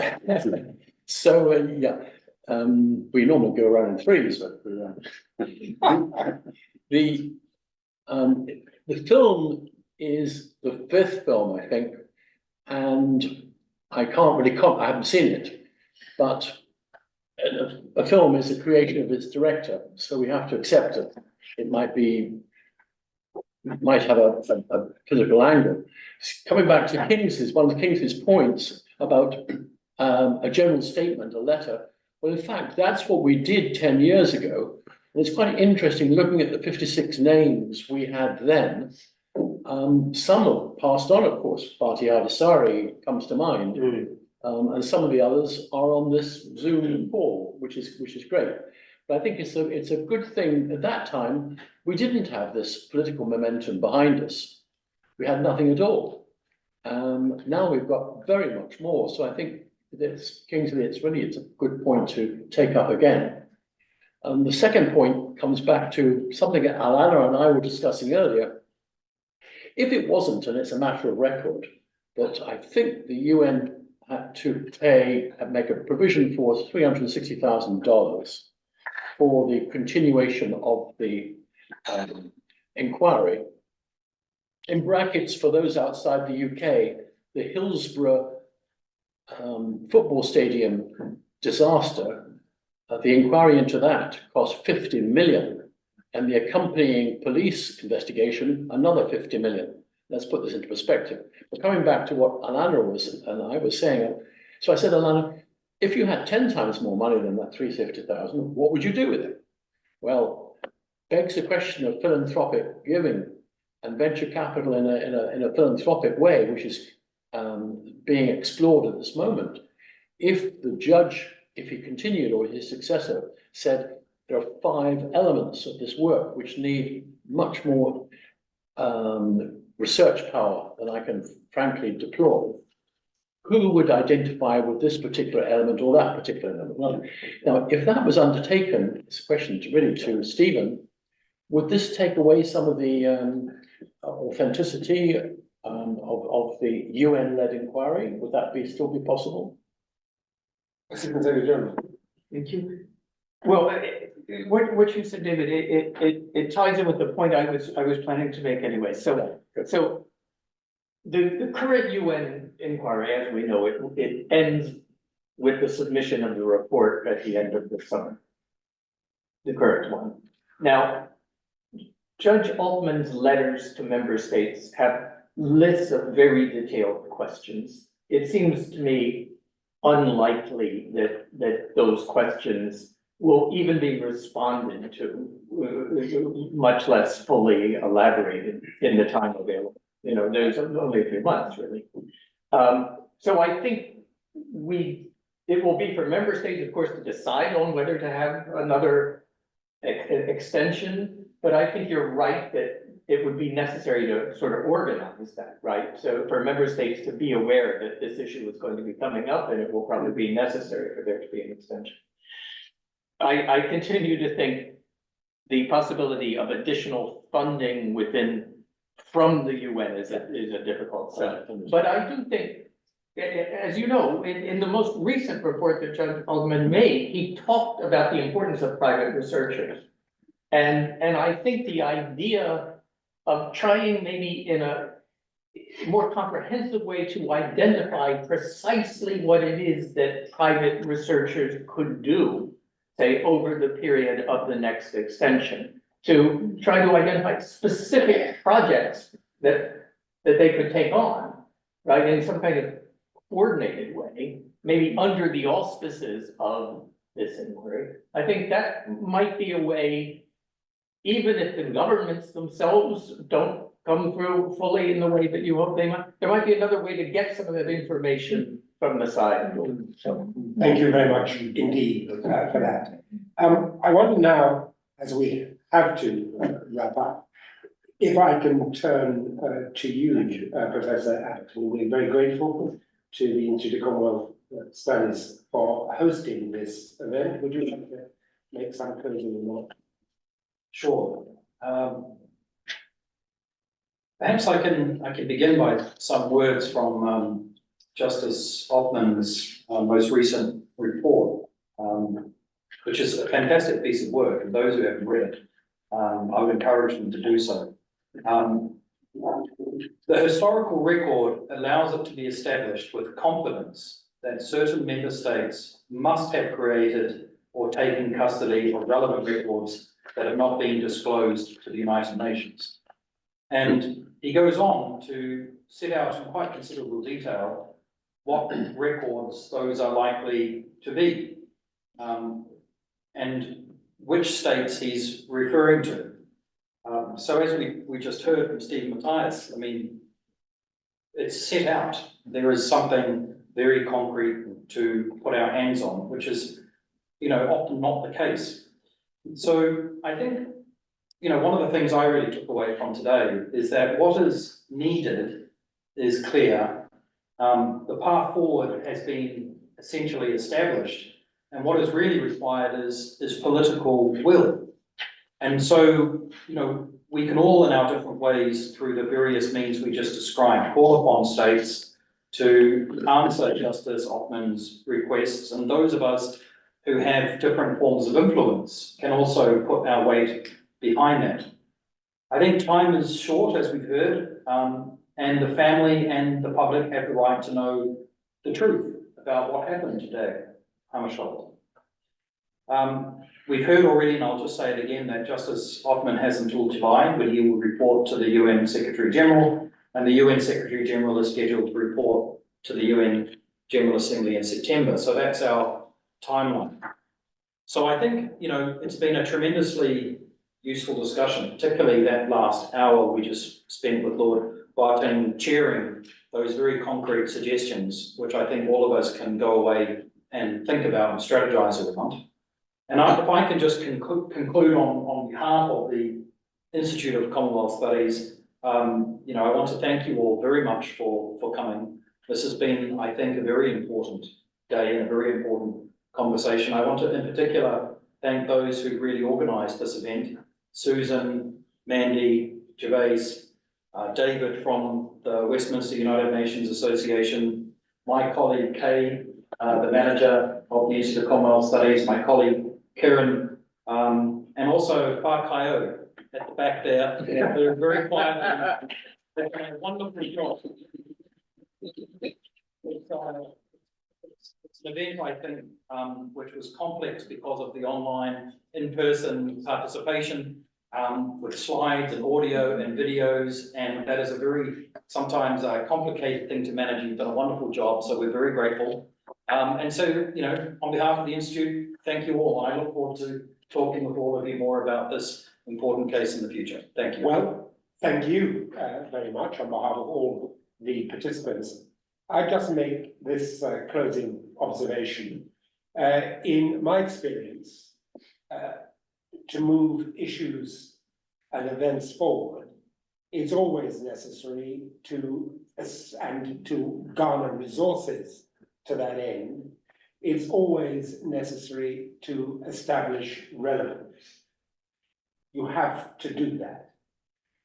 so, yeah, we normally go around in threes, but the film is the fifth film, I think, and I haven't seen it, but a film is a creation of its director, so we have to accept it. It might have a political angle. Coming back to Kingsley's, one of Kingsley's points about a general statement, a letter. Well, in fact, that's what we did 10 years ago. And it's quite interesting looking at the 56 names we had then. Some have passed on, of course. Bharti Ardesari comes to mind. And some of the others are on this Zoom call, which is great. But I think it's a good thing. At that time, we didn't have this political momentum behind us. We had nothing at all. Now we've got very much more. So I think Kingsley, it's a good point to take up again. The second point comes back to something that Alana and I were discussing earlier. If it wasn't, and it's a matter of record, that I think the UN had to make a provision for $360,000 for the continuation of the inquiry. In brackets, for those outside the UK, the Hillsborough football stadium disaster, the inquiry into that cost 50 million, and the accompanying police investigation, another 50 million. Let's put this into perspective. But coming back to what Alana and I was saying, so I said, Alana, if you had 10 times more money than that 350,000, what would you do with it? Well, begs the question of philanthropic giving and venture capital in a philanthropic way, which is being explored at this moment. If the judge, if he continued, or his successor said, there are 5 elements of this work which need much more research power than I can frankly deploy, who would identify with this particular element or that particular element? Well, now, if that was undertaken, it's a question to Stephen, would this take away some of the authenticity of the UN-led inquiry? Would that still be possible? Secretary General. Thank you. Well, what you said, David, it ties in with the point I was planning to make anyway. So the current UN inquiry, as we know it, it ends with the submission of the report at the end of the summer. The current one. Now, Judge Altman's letters to member states have lists of very detailed questions. It seems to me unlikely that those questions will even be responded to, much less fully elaborated in the time available. You know, there's only a few months, really. So I think it will be for member states, of course, to decide on whether to have another extension. But I think you're right that it would be necessary to sort of organize that, right? So for member states to be aware that this issue is going to be coming up, and it will probably be necessary for there to be an extension. I continue to think the possibility of additional funding from the UN is a difficult set. But I do think as you know, in the most recent report that Judge Alderman made, he talked about the importance of private researchers. And I think the idea of trying maybe in a more comprehensive way to identify precisely what it is that private researchers could do, say, over the period of the next extension, to try to identify specific projects that they could take on, right, in some kind of coordinated way, maybe under the auspices of this inquiry. I think that might be a way, even if the governments themselves don't come through fully in the way that you hope they might, there might be another way to get some of that information from the side. So, Thank you very much indeed for that. I wonder now, as we have to wrap up, if I can turn to you, Professor Acton. We're very grateful to the Institute of Commonwealth Studies for hosting this event. Would you like to make some closing remarks? Sure. Perhaps I can begin by some words from Justice Othman's most recent report, which is a fantastic piece of work, and those who haven't read it, I would encourage them to do so. The historical record allows it to be established with confidence that certain member states must have created or taken custody of relevant records that have not been disclosed to the United Nations. And he goes on to set out in quite considerable detail what records those are likely to be, and which states he's referring to. So as we just heard from Stephen Matthias, I mean, it's set out. There is something very concrete to put our hands on, which is, often not the case. So I think, one of the things I really took away from today is that what is needed is clear. The path forward has been essentially established, and what is really required is political will. And so, we can all in our different ways, through the various means we just described, call upon states to answer Justice Othman's requests, and those of us who have different forms of influence can also put our weight behind that. I think time is short, as we've heard, and the family and the public have the right to know the truth about what happened today, Hammarskjöld. We've heard already, and I'll just say it again, that Justice Othman has until July when he will report to the UN Secretary General, and the UN Secretary General is scheduled to report to the UN General Assembly in September. So that's our timeline. So I think, it's been a tremendously useful discussion, particularly that last hour we just spent with Lord Boateng chairing those very concrete suggestions, which I think all of us can go away and think about and strategize around. And if I can just conclude on behalf of the Institute of Commonwealth Studies, I want to thank you all very much for coming. This has been, I think, a very important day and a very important conversation. I want to, in particular, thank those who really organised this event: Susan, Mandy, Gervais, David from the Westminster United Nations Association, my colleague Kay, the manager of the Institute of Commonwealth Studies, my colleague Karen, and also Park Kaio at the back there. They're very quiet. They've done a wonderful job. It's an event, I think, which was complex because of the online, in-person participation, with slides and audio and videos, and that is a very, sometimes a complicated thing to manage. You've done a wonderful job, so we're very grateful. And so, on behalf of the Institute, thank you all. I look forward to talking with all of you more about this important case in the future. Thank you. Well, thank you very much on behalf of all the participants. I just make this closing observation. In my experience, to move issues and events forward, it's always necessary to garner resources to that end. It's always necessary to establish relevance. You have to do that.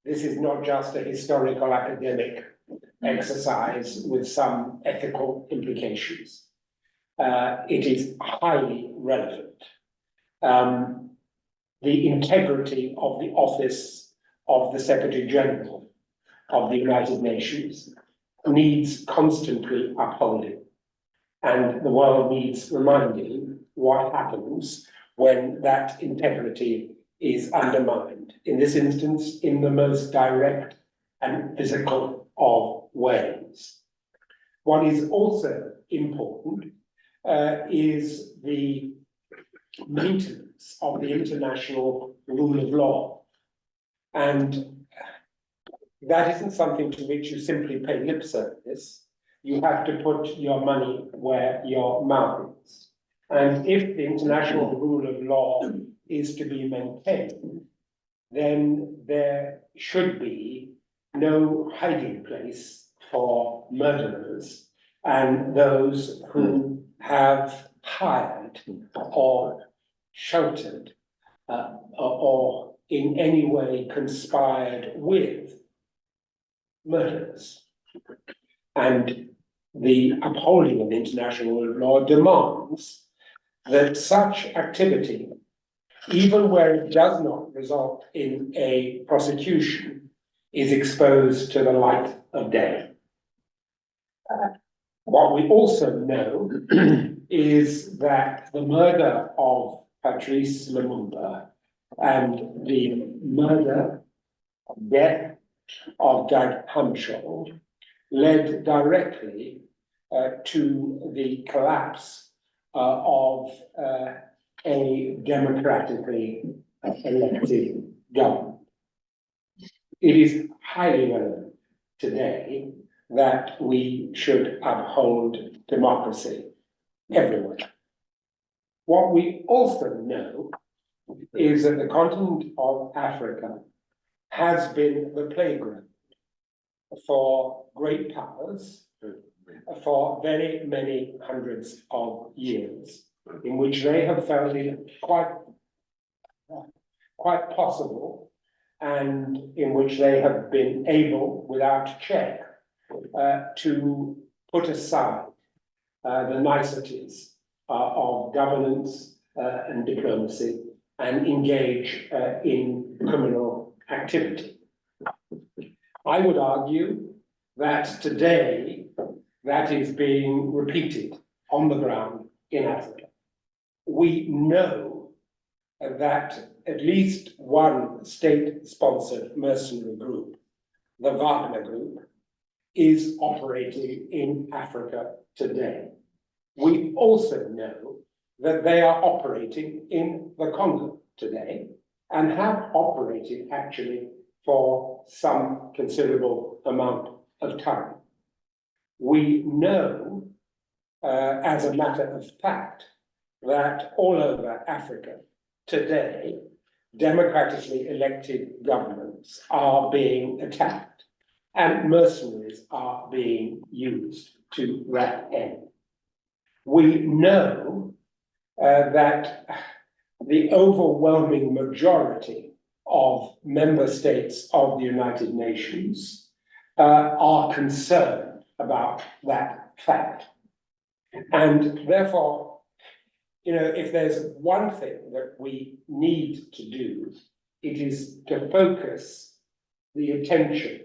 This is not just a historical academic exercise with some ethical implications. It is highly relevant. The integrity of the office of the Secretary General of the United Nations needs constantly upholding. And the world needs reminding what happens when that integrity is undermined. In this instance, in the most direct and physical of ways. What is also important is the maintenance of the international rule of law. And that isn't something to which you simply pay lip service. You have to put your money where your mouth is. And if the international rule of law is to be maintained, then there should be no hiding place for murderers and those who have hired or sheltered or in any way conspired with murderers. And the upholding of international rule of law demands that such activity, even where it does not result in a prosecution, is exposed to the light of day. What we also know is that the murder of Patrice Lumumba and the death of Dag Hammarskjöld led directly to the collapse of a democratically elected government. It is highly relevant today that we should uphold democracy everywhere. What we also know is that the continent of Africa has been the playground for great powers for very many hundreds of years, in which they have felt it quite possible, and in which they have been able, without check, to put aside the niceties of governance and diplomacy and engage in criminal activity. I would argue that today that is being repeated on the ground in Africa. We know that at least one state-sponsored mercenary group, the Wagner Group, is operating in Africa today. We also know that they are operating in the Congo today and have operated actually for some considerable amount of time. We know, as a matter of fact, that all over Africa today, democratically elected governments are being attacked and mercenaries are being used to that end. We know that the overwhelming majority of member states of the United Nations are concerned about that fact. And therefore, if there's one thing that we need to do, it is to focus the attention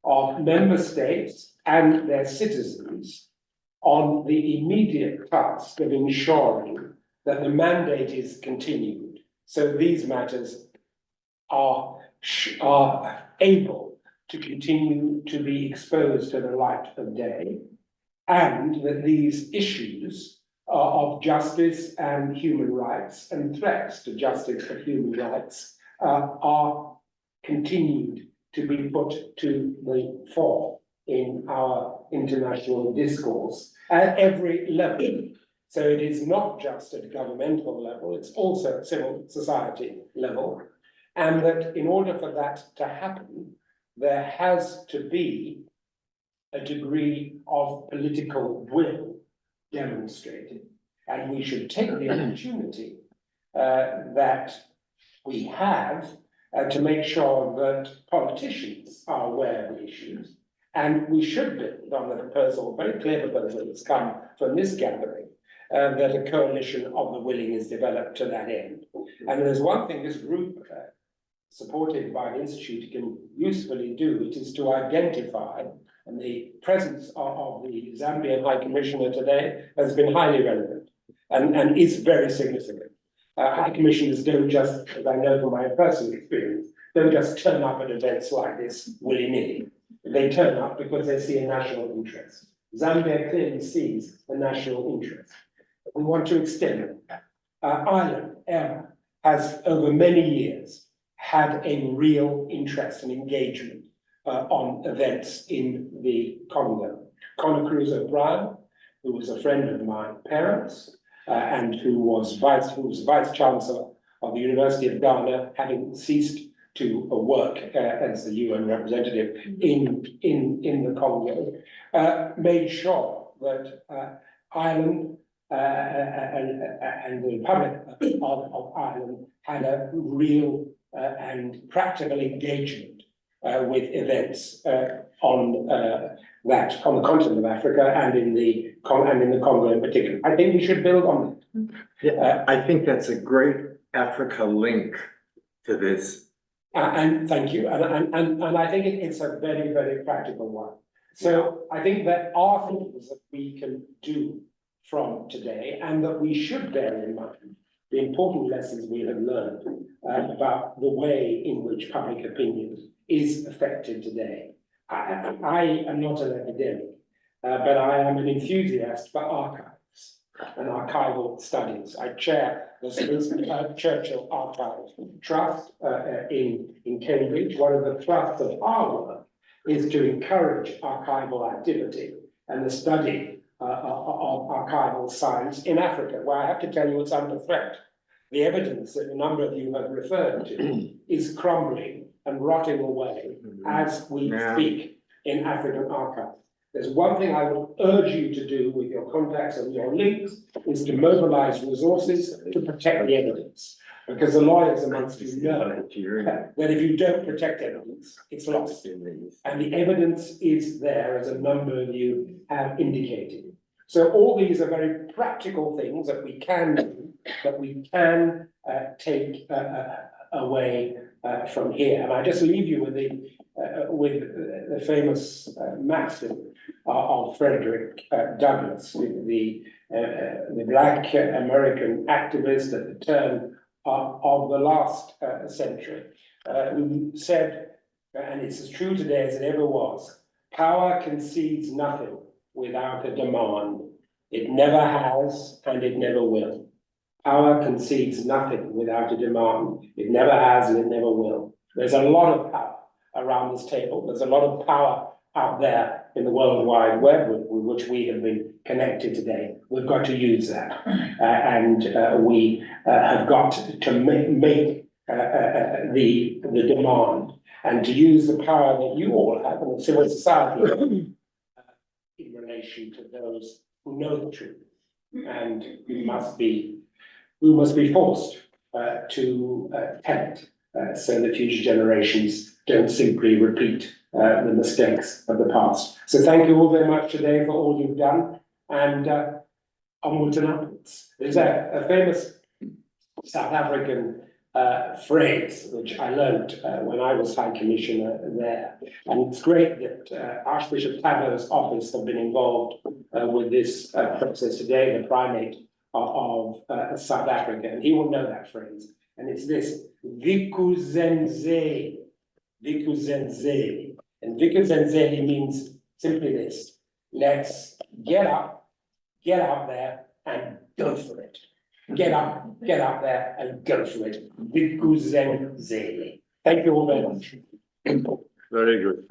of member states and their citizens on the immediate task of ensuring that the mandate is continued. So these matters are able to continue to be exposed to the light of day, and that these issues of justice and human rights and threats to justice and human rights are continued to be put to the fore in our international discourse at every level. So it is not just at a governmental level, it's also at civil society level. And that in order for that to happen, there has to be a degree of political will demonstrated. And we should take the opportunity that we have to make sure that politicians are aware of the issues And we should build on the proposal, very clear proposal that's come from this gathering, that a coalition of the willing is developed to that end. And there's one thing this group, supported by the Institute, can usefully do, it is to identify, and the presence of the Zambian High Commissioner today has been highly relevant and is very significant. High Commissioners don't just, as I know from my personal experience, don't just turn up at events like this willy-nilly. They turn up because they see a national interest. Zambia clearly sees a national interest. We want to extend it. Ireland, has over many years had a real interest and engagement on events in the Congo. Conor Cruz O'Brien, who was a friend of my parents and who was vice chancellor of the University of Ghana, having ceased to work as the UN representative in the Congo, made sure that Ireland and the Republic of Ireland had a real and practical engagement with events on the continent of Africa and in the Congo in particular. I think we should build on it. Yeah, I think that's a great Africa link to this. And thank you, and I think it's a very, very practical one. So I think there are things that we can do from today, and that we should bear in mind the important lessons we have learned about the way in which public opinion is affected today. I am not an academic, but I am an enthusiast for archives and archival studies. I chair the Churchill Archive Trust in Cambridge. One of the thrusts of our work is to encourage archival activity and the study of archival science in Africa, where I have to tell you it's under threat. The evidence that a number of you have referred to is crumbling and rotting away as we speak in African archives. There's one thing I would urge you to do with your contacts and your links, is to mobilize resources to protect the evidence. Because the lawyers amongst you know that if you don't protect evidence, it's lost. And the evidence is there, as a number of you have indicated. So all these are very practical things that we can do, that we can take away from here. And I just leave you with the famous maxim of Frederick Douglass, the Black American activist at the turn of the last century, who said, and it's as true today as it ever was, power concedes nothing without a demand. It never has, and it never will. Power concedes nothing without a demand. It never has, and it never will. There's a lot of power around this table. There's a lot of power out there in the World Wide Web with which we have been connected today. We've got to use that. We have got to make the demand, and to use the power that you all have in civil society in relation to those who know the truth, and who must be forced to tell it, so that future generations don't simply repeat the mistakes of the past. So thank you all very much today for all you've done, and onwards and upwards. There's a famous South African phrase which I learned when I was High Commissioner there, and it's great that Archbishop Tabo's office have been involved with this process today, the primate of South Africa, and he will know that phrase, and it's this: Vikuzenze, Vikuzenze. And Vikuzenze means simply this: let's get up, get out there and go for it. Get up there and go for it. Vikuzenze. Thank you all very much. Very good.